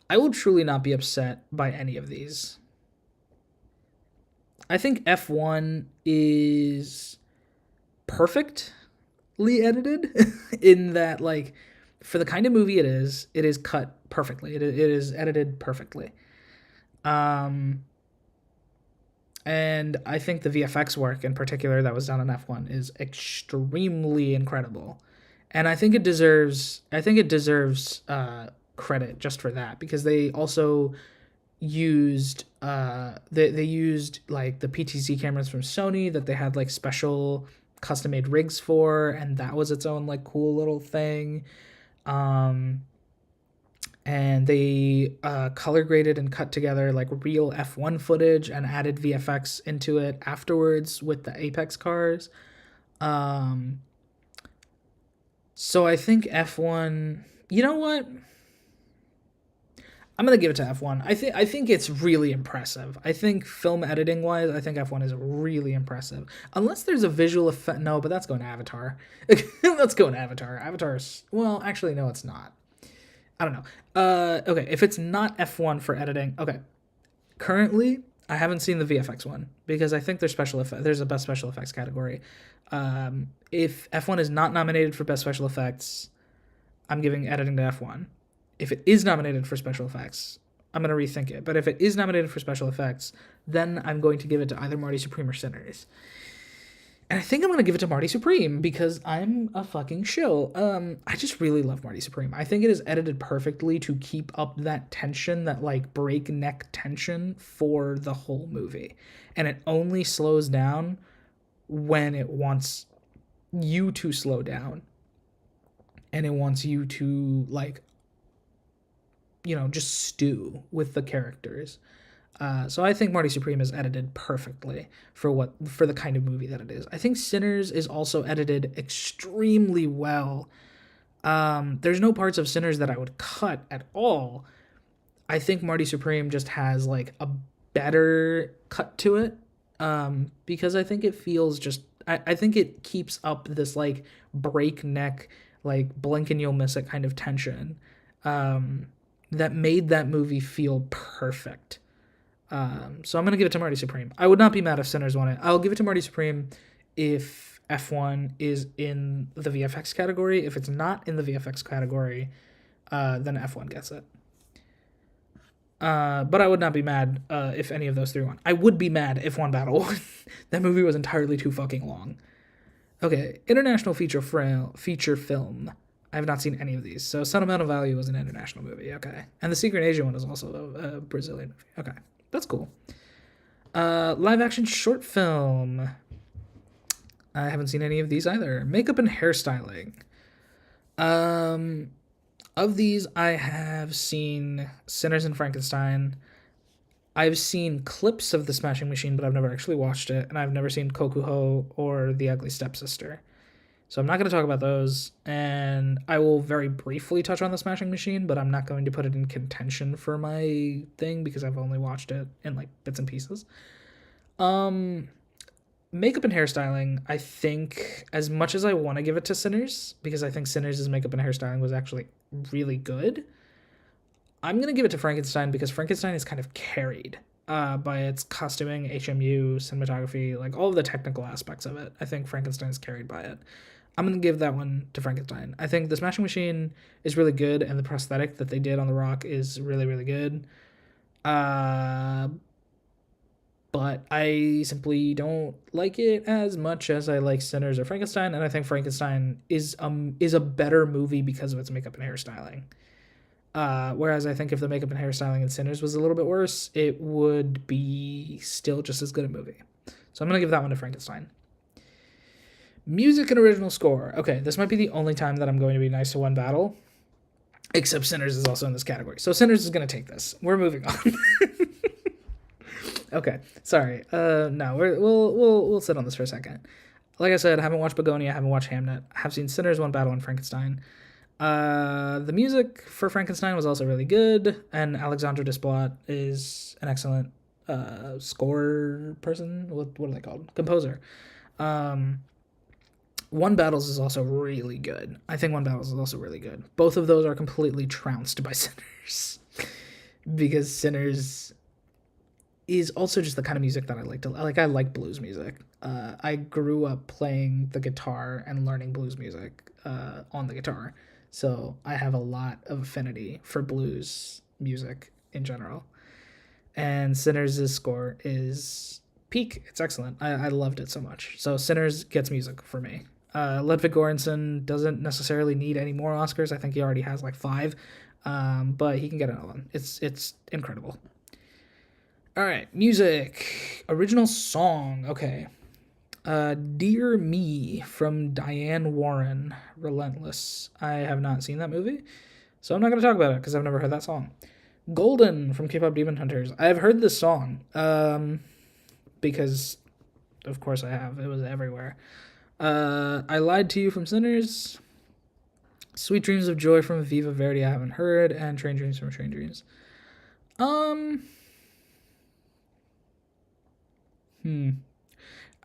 I will truly not be upset by any of these. I think F1 is perfectly edited in that, like, for the kind of movie it is cut perfectly. It is edited perfectly. And I think the VFX work in particular that was done on F1 is extremely incredible. And I think it deserves credit just for that, because they also used they used like the PTZ cameras from Sony that they had like special custom made rigs for, and that was its own like cool little thing. And they color graded and cut together like real F1 footage and added VFX into it afterwards with the Apex cars. So I think F1, you know what? I'm gonna give it to F1. I think it's really impressive. I think film editing wise, I think F1 is really impressive. Unless there's a visual effect, no, but that's going to Avatar. Let's go in Avatar. Avatar's, well, actually no, it's not. I don't know. Okay, if it's not F1 for editing, okay. Currently, I haven't seen the VFX one because I think there's there's a best special effects category. If F1 is not nominated for best special effects, I'm giving editing to F1. If it is nominated for special effects, I'm going to rethink it. But if it is nominated for special effects, then I'm going to give it to either Marty Supreme or Sinners. And I think I'm going to give it to Marty Supreme because I'm a fucking shill. I just really love Marty Supreme. I think it is edited perfectly to keep up that tension, that like breakneck tension for the whole movie. And it only slows down when it wants you to slow down. And it wants you to like, you know, just stew with the characters. So I think Marty Supreme is edited perfectly for the kind of movie that it is. I think Sinners is also edited extremely well. There's no parts of Sinners that I would cut at all. I think Marty Supreme just has like a better cut to it, because I think it feels just, I think it keeps up this like breakneck, like blink and you'll miss it kind of tension, that made that movie feel perfect. So I'm going to give it to Marty Supreme. I would not be mad if Sinners won it. I'll give it to Marty Supreme if F1 is in the VFX category. If it's not in the VFX category, then F1 gets it. But I would not be mad if any of those 3 won. I would be mad if One Battle won. That movie was entirely too fucking long. Okay, international feature film. I have not seen any of these. So Sentimental Value was an international movie. Okay. And The Secret Asia one is also a Brazilian movie. Okay. That's cool. Live action short film. I haven't seen any of these either. Makeup and hairstyling. Of these, I have seen Sinners and Frankenstein. I've seen clips of The Smashing Machine, but I've never actually watched it. And I've never seen Kokuho or The Ugly Stepsister. So I'm not going to talk about those, and I will very briefly touch on The Smashing Machine, but I'm not going to put it in contention for my thing because I've only watched it in like bits and pieces. Makeup and hairstyling, I think, as much as I want to give it to Sinners, because I think Sinners' makeup and hairstyling was actually really good, I'm going to give it to Frankenstein because Frankenstein is kind of carried by its costuming, HMU, cinematography, like all of the technical aspects of it. I think Frankenstein is carried by it. I'm going to give that one to Frankenstein. I think The Smashing Machine is really good, and the prosthetic that they did on The Rock is really, really good. But I simply don't like it as much as I like Sinners or Frankenstein, and I think Frankenstein is a better movie because of its makeup and hairstyling. Whereas I think if the makeup and hairstyling in Sinners was a little bit worse, it would be still just as good a movie. So I'm going to give that one to Frankenstein. Music and original score. Okay, this might be the only time that I'm going to be nice to One Battle, except Sinners is also in this category. So Sinners is going to take this. We're moving on. Okay, sorry. No, we'll sit on this for a second. Like I said, I haven't watched Begonia, I haven't watched Hamnet. I have seen Sinners, One Battle, and Frankenstein. The music for Frankenstein was also really good, and Alexandre Desplat is an excellent score person. What are they called? Composer. Um, One Battles is also really good. I think One Battles is also really good. Both of those are completely trounced by Sinners because Sinners is also just the kind of music that I like to like. I like blues music. I grew up playing the guitar and learning blues music on the guitar, so I have a lot of affinity for blues music in general. And Sinners' score is peak. It's excellent. I loved it so much. So Sinners gets music for me. Ludwig Göransson doesn't necessarily need any more Oscars. I think he already has like 5, but he can get another one. It's incredible. All right, music. Original song. Okay. Dear Me from Diane Warren, Relentless. I have not seen that movie, so I'm not going to talk about it because I've never heard that song. Golden from K-Pop Demon Hunters. I've heard this song because, of course, I have. It was everywhere. I Lied to You from Sinners. Sweet Dreams of Joy from Viva Verdi I haven't heard, and Train Dreams from Train Dreams.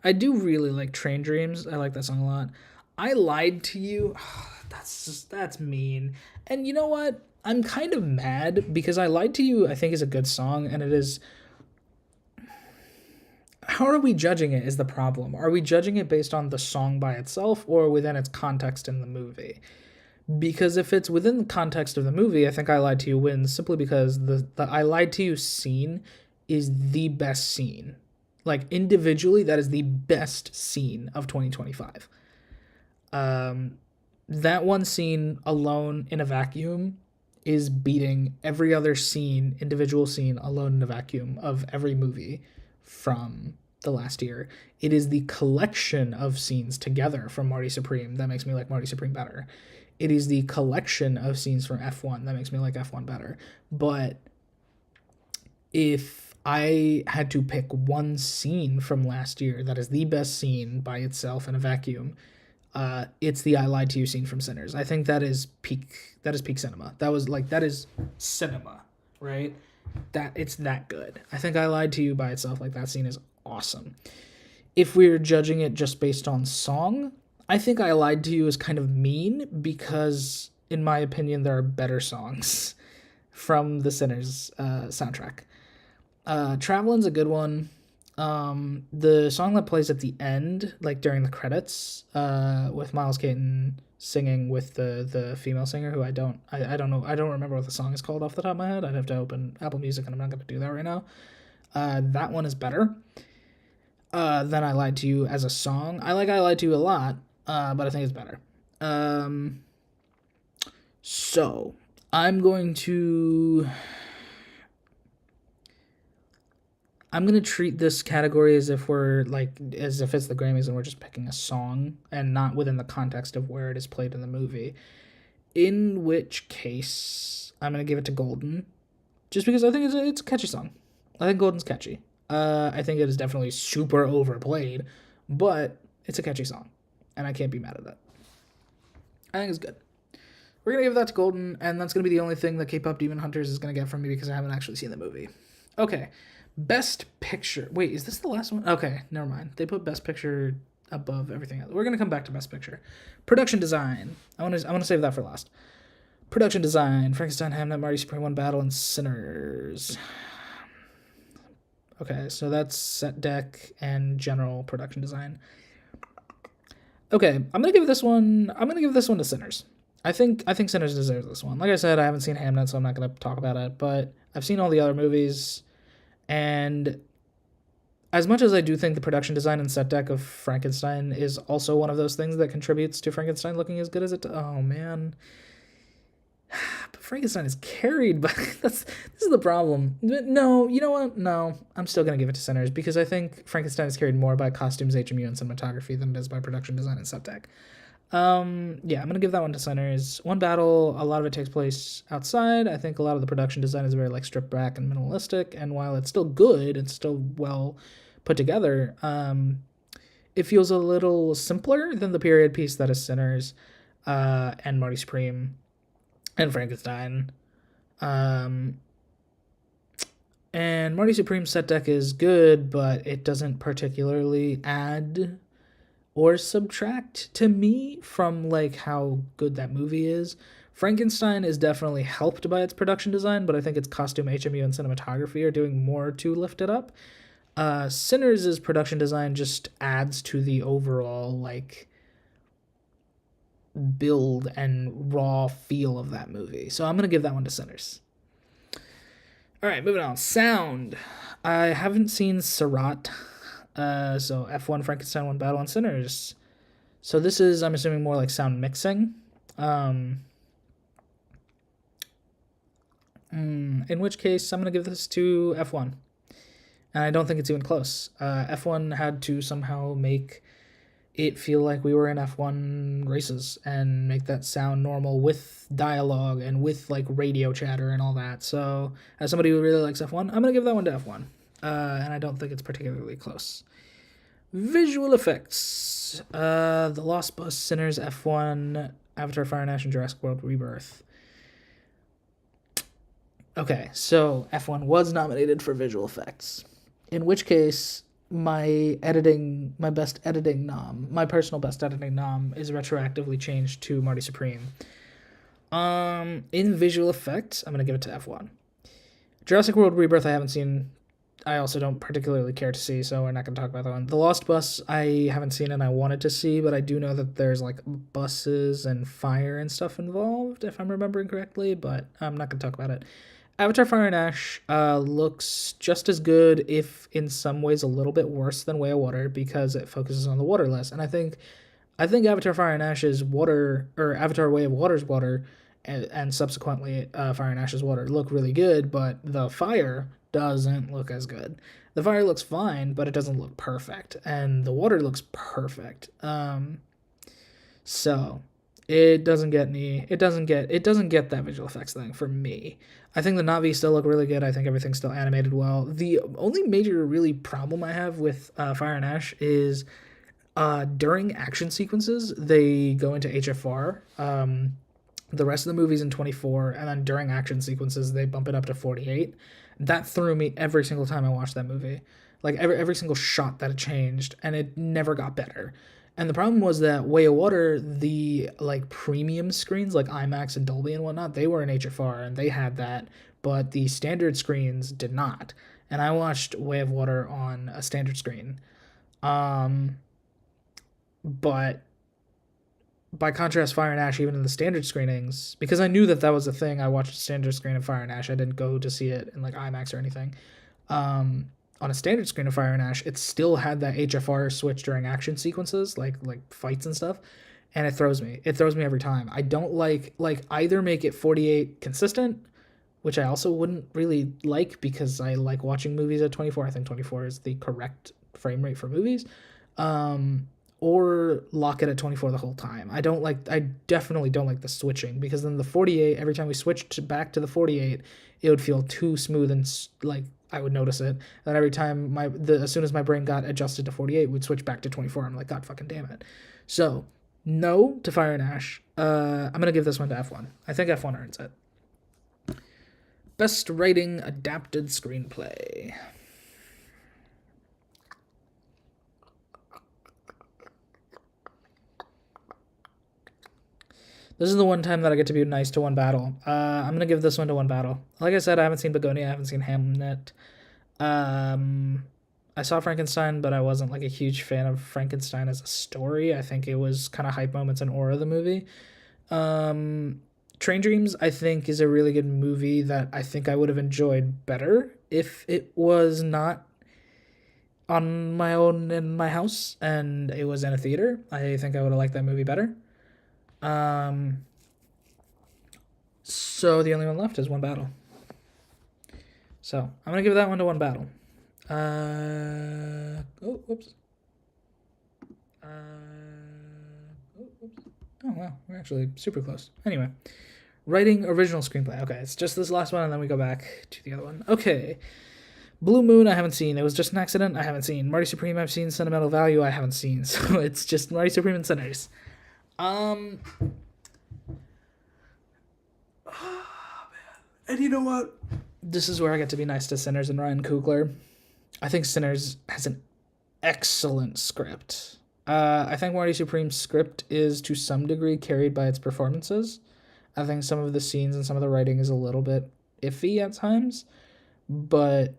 I do really like Train Dreams. I like that song a lot. I Lied to You. That's mean. And you know what? I'm kind of mad because I Lied to You I think is a good song, and it is. How are we judging it is the problem. Are we judging it based on the song by itself or within its context in the movie? Because if it's within the context of the movie, I think I Lied to You wins simply because the I Lied to You scene is the best scene. Like, individually, that is the best scene of 2025. That one scene alone in a vacuum is beating every other scene, individual scene alone in a vacuum of every movie from the last year. It is the collection of scenes together from Marty Supreme that makes me like Marty Supreme better. It is the collection of scenes from F1 that makes me like F1 better. But if I had to pick one scene from last year that is the best scene by itself in a vacuum, it's the I Lied to You scene from Sinners. I think that is peak cinema. That is cinema, right? That it's that good. I think I Lied to You by itself, like, that scene is awesome. If we're judging it just based on song, I think I Lied to You is kind of mean because, in my opinion, there are better songs from the Sinners soundtrack. Travelin's a good one. The song that plays at the end, like during the credits, with Miles Caton singing with the female singer who I don't know. I don't remember what the song is called off the top of my head. I'd have to open Apple Music, and I'm not going to do that right now. That one is better than I Lied to You as a song. I like I Lied to You a lot, but I think it's better. So I'm going to treat this category as if it's the Grammys and we're just picking a song and not within the context of where it is played in the movie. In which case, I'm going to give it to Golden, just because I think it's a catchy song. I think Golden's catchy. I think it is definitely super overplayed, but it's a catchy song, and I can't be mad at that. I think it's good. We're going to give that to Golden, and that's going to be the only thing that K-Pop Demon Hunters is going to get from me because I haven't actually seen the movie. Okay. Best Picture. Wait, is this the last one? Okay, never mind. They put Best Picture above everything else. We're gonna come back to Best Picture. Production Design. I want to save that for last. Production Design. Frankenstein, Hamnet, Marty Supreme, One Battle, and Sinners. Okay, so that's set deck and general production design. Okay, I'm gonna give this one to Sinners. I think Sinners deserves this one. Like I said, I haven't seen Hamnet, so I'm not gonna talk about it. But I've seen all the other movies. And as much as I do think the production design and set deck of Frankenstein is also one of those things that contributes to Frankenstein looking as good as it does. Oh, man. But Frankenstein is carried by... This is the problem. No, you know what? No, I'm still going to give it to Sinners because I think Frankenstein is carried more by costumes, HMU, and cinematography than it is by production design and set deck. Yeah, I'm gonna give that one to Sinners. One battle, a lot of it takes place outside. I think a lot of the production design is very like stripped back and minimalistic, and while it's still good, it's still well put together. It feels a little simpler than the period piece that is Sinners, and Marty Supreme, and Frankenstein. Um, and Marty Supreme's set deck is good, but it doesn't particularly add or subtract to me from like how good that movie is. Frankenstein is definitely helped by its production design, but I think its costume, HMU, and cinematography are doing more to lift it up. Sinners' production design just adds to the overall like build and raw feel of that movie. So I'm gonna give that one to Sinners. All right, moving on. Sound. I haven't seen Seurat. So F1, Frankenstein, One Battle, and Sinners. So this is, I'm assuming, more like sound mixing. In which case, I'm going to give this to F1. And I don't think it's even close. F1 had to somehow make it feel like we were in F1 races and make that sound normal with dialogue and with like radio chatter and all that. So, as somebody who really likes F1, I'm going to give that one to F1. And I don't think it's particularly close. Visual effects. The Lost Bus, Sinners, F1, Avatar, Fire and Ash, and Jurassic World Rebirth. Okay, so F1 was nominated for visual effects. In which case, my best editing nom, my personal best editing nom, is retroactively changed to Marty Supreme. In visual effects, I'm gonna give it to F1. Jurassic World Rebirth, I haven't seen. I also don't particularly care to see, so we're not going to talk about that one. The Lost Bus, I haven't seen and I wanted to see, but I do know that there's like buses and fire and stuff involved, if I'm remembering correctly, but I'm not going to talk about it. Avatar Fire and Ash looks just as good, if in some ways a little bit worse than Way of Water, because it focuses on the water less. And I think Avatar Fire and Ash's water, or Avatar Way of Water's water, and subsequently Fire and Ash's water look really good, but the fire doesn't look as good. The fire looks fine, but it doesn't look perfect, and the water looks perfect. So it doesn't get that visual effects thing for me. I think the Na'vi still look really good. I think everything's still animated well. The only major really problem I have with Fire and Ash is during action sequences they go into HFR. The rest of the movie's in 24, and then during action sequences they bump it up to 48. That threw me every single time I watched that movie. Like every single shot that it changed, and it never got better. And the problem was that Way of Water, the like premium screens like IMAX and Dolby and whatnot, they were in HFR and they had that, but the standard screens did not. And I watched Way of Water on a standard screen. But by contrast, Fire and Ash, even in the standard screenings, because I knew that was a thing, I watched a standard screen of Fire and Ash. I didn't go to see it in like IMAX or anything. On a standard screen of Fire and Ash, it still had that HFR switch during action sequences, like fights and stuff, and it throws me. It throws me every time. I don't like either make it 48 consistent, which I also wouldn't really like because I like watching movies at 24. I think 24 is the correct frame rate for movies. Or lock it at 24 the whole time. I definitely don't like the switching, because then the 48, every time we switched back to the 48, it would feel too smooth and like I would notice it. And every time as soon as my brain got adjusted to 48, we'd switch back to 24. I'm like, God fucking damn it. So no to Fire and Ash. I'm gonna give this one to F1. I think F1 earns it. Best writing adapted screenplay. This is the one time that I get to be nice to One Battle. I'm going to give this one to One Battle. Like I said, I haven't seen Begonia. I haven't seen Hamnet. I saw Frankenstein, but I wasn't like a huge fan of Frankenstein as a story. I think it was kind of hype moments and aura of the movie. Train Dreams, I think, is a really good movie that I think I would have enjoyed better if it was not on my own in my house and it was in a theater. I think I would have liked that movie better. So the only one left is One Battle. So I'm gonna give that one to One Battle. Oops. Oh, wow. We're actually super close. Anyway, writing original screenplay. Okay, it's just this last one, and then we go back to the other one. Okay. Blue Moon, I haven't seen. It was just an accident. I haven't seen. Marty Supreme, I've seen. Sentimental Value, I haven't seen. So it's just Marty Supreme and Sinners. And you know what? This is where I get to be nice to Sinners and Ryan Coogler. I think Sinners has an excellent script. I think Marty Supreme's script is to some degree carried by its performances. I think some of the scenes and some of the writing is a little bit iffy at times, but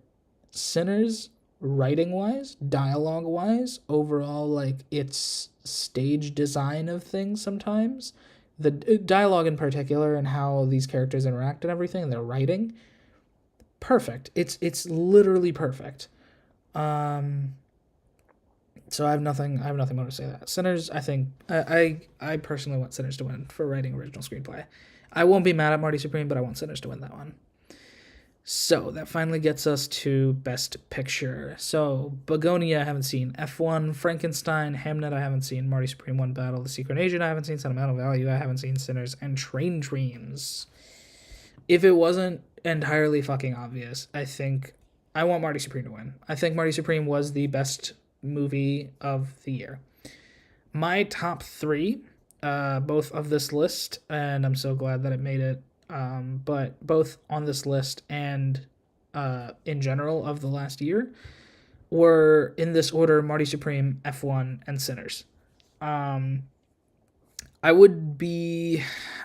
Sinners, writing wise, dialogue wise, overall, like its stage design of things sometimes, the dialogue in particular and how these characters interact and everything, their writing, perfect. It's literally perfect. So I have nothing more to say that. Sinners, I think I personally want Sinners to win for writing original screenplay. I won't be mad at Marty Supreme, but I want Sinners to win that one. So that finally gets us to Best Picture. So Begonia I haven't seen, F1, Frankenstein, Hamnet I haven't seen, Marty Supreme One Battle, The Secret Agent I haven't seen, Sentimental Value I haven't seen, Sinners, and Train Dreams. If it wasn't entirely fucking obvious, I think I want Marty Supreme to win. I think Marty Supreme was the best movie of the year. My top three, both of this list, and I'm so glad that it made it, but both on this list and in general of the last year, were in this order: Marty Supreme, F1, and Sinners. I would be,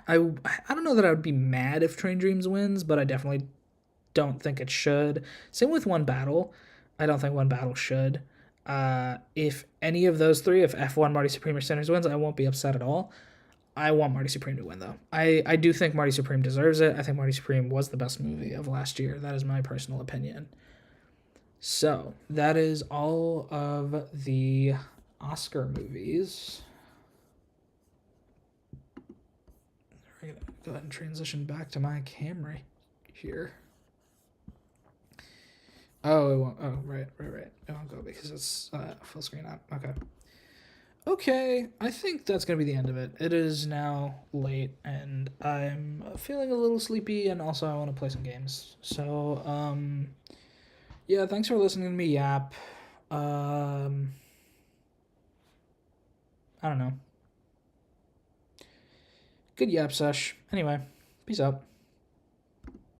I don't know that I would be mad if Train Dreams wins, but I definitely don't think it should. Same with One Battle. I don't think One Battle should. If any of those three, if F1, Marty Supreme, or Sinners wins, I won't be upset at all. I want Marty Supreme to win, though. I do think Marty Supreme deserves it. I think Marty Supreme was the best movie of last year. That is my personal opinion. So, that is all of the Oscar movies. We're going to go ahead and transition back to my Camry here. Oh, it won't. Oh, right. It won't go because it's full screen up. Okay, I think that's going to be the end of it. It is now late, and I'm feeling a little sleepy, and also I want to play some games. So, yeah, thanks for listening to me yap. I don't know. Good yap, Sesh. Anyway, peace out.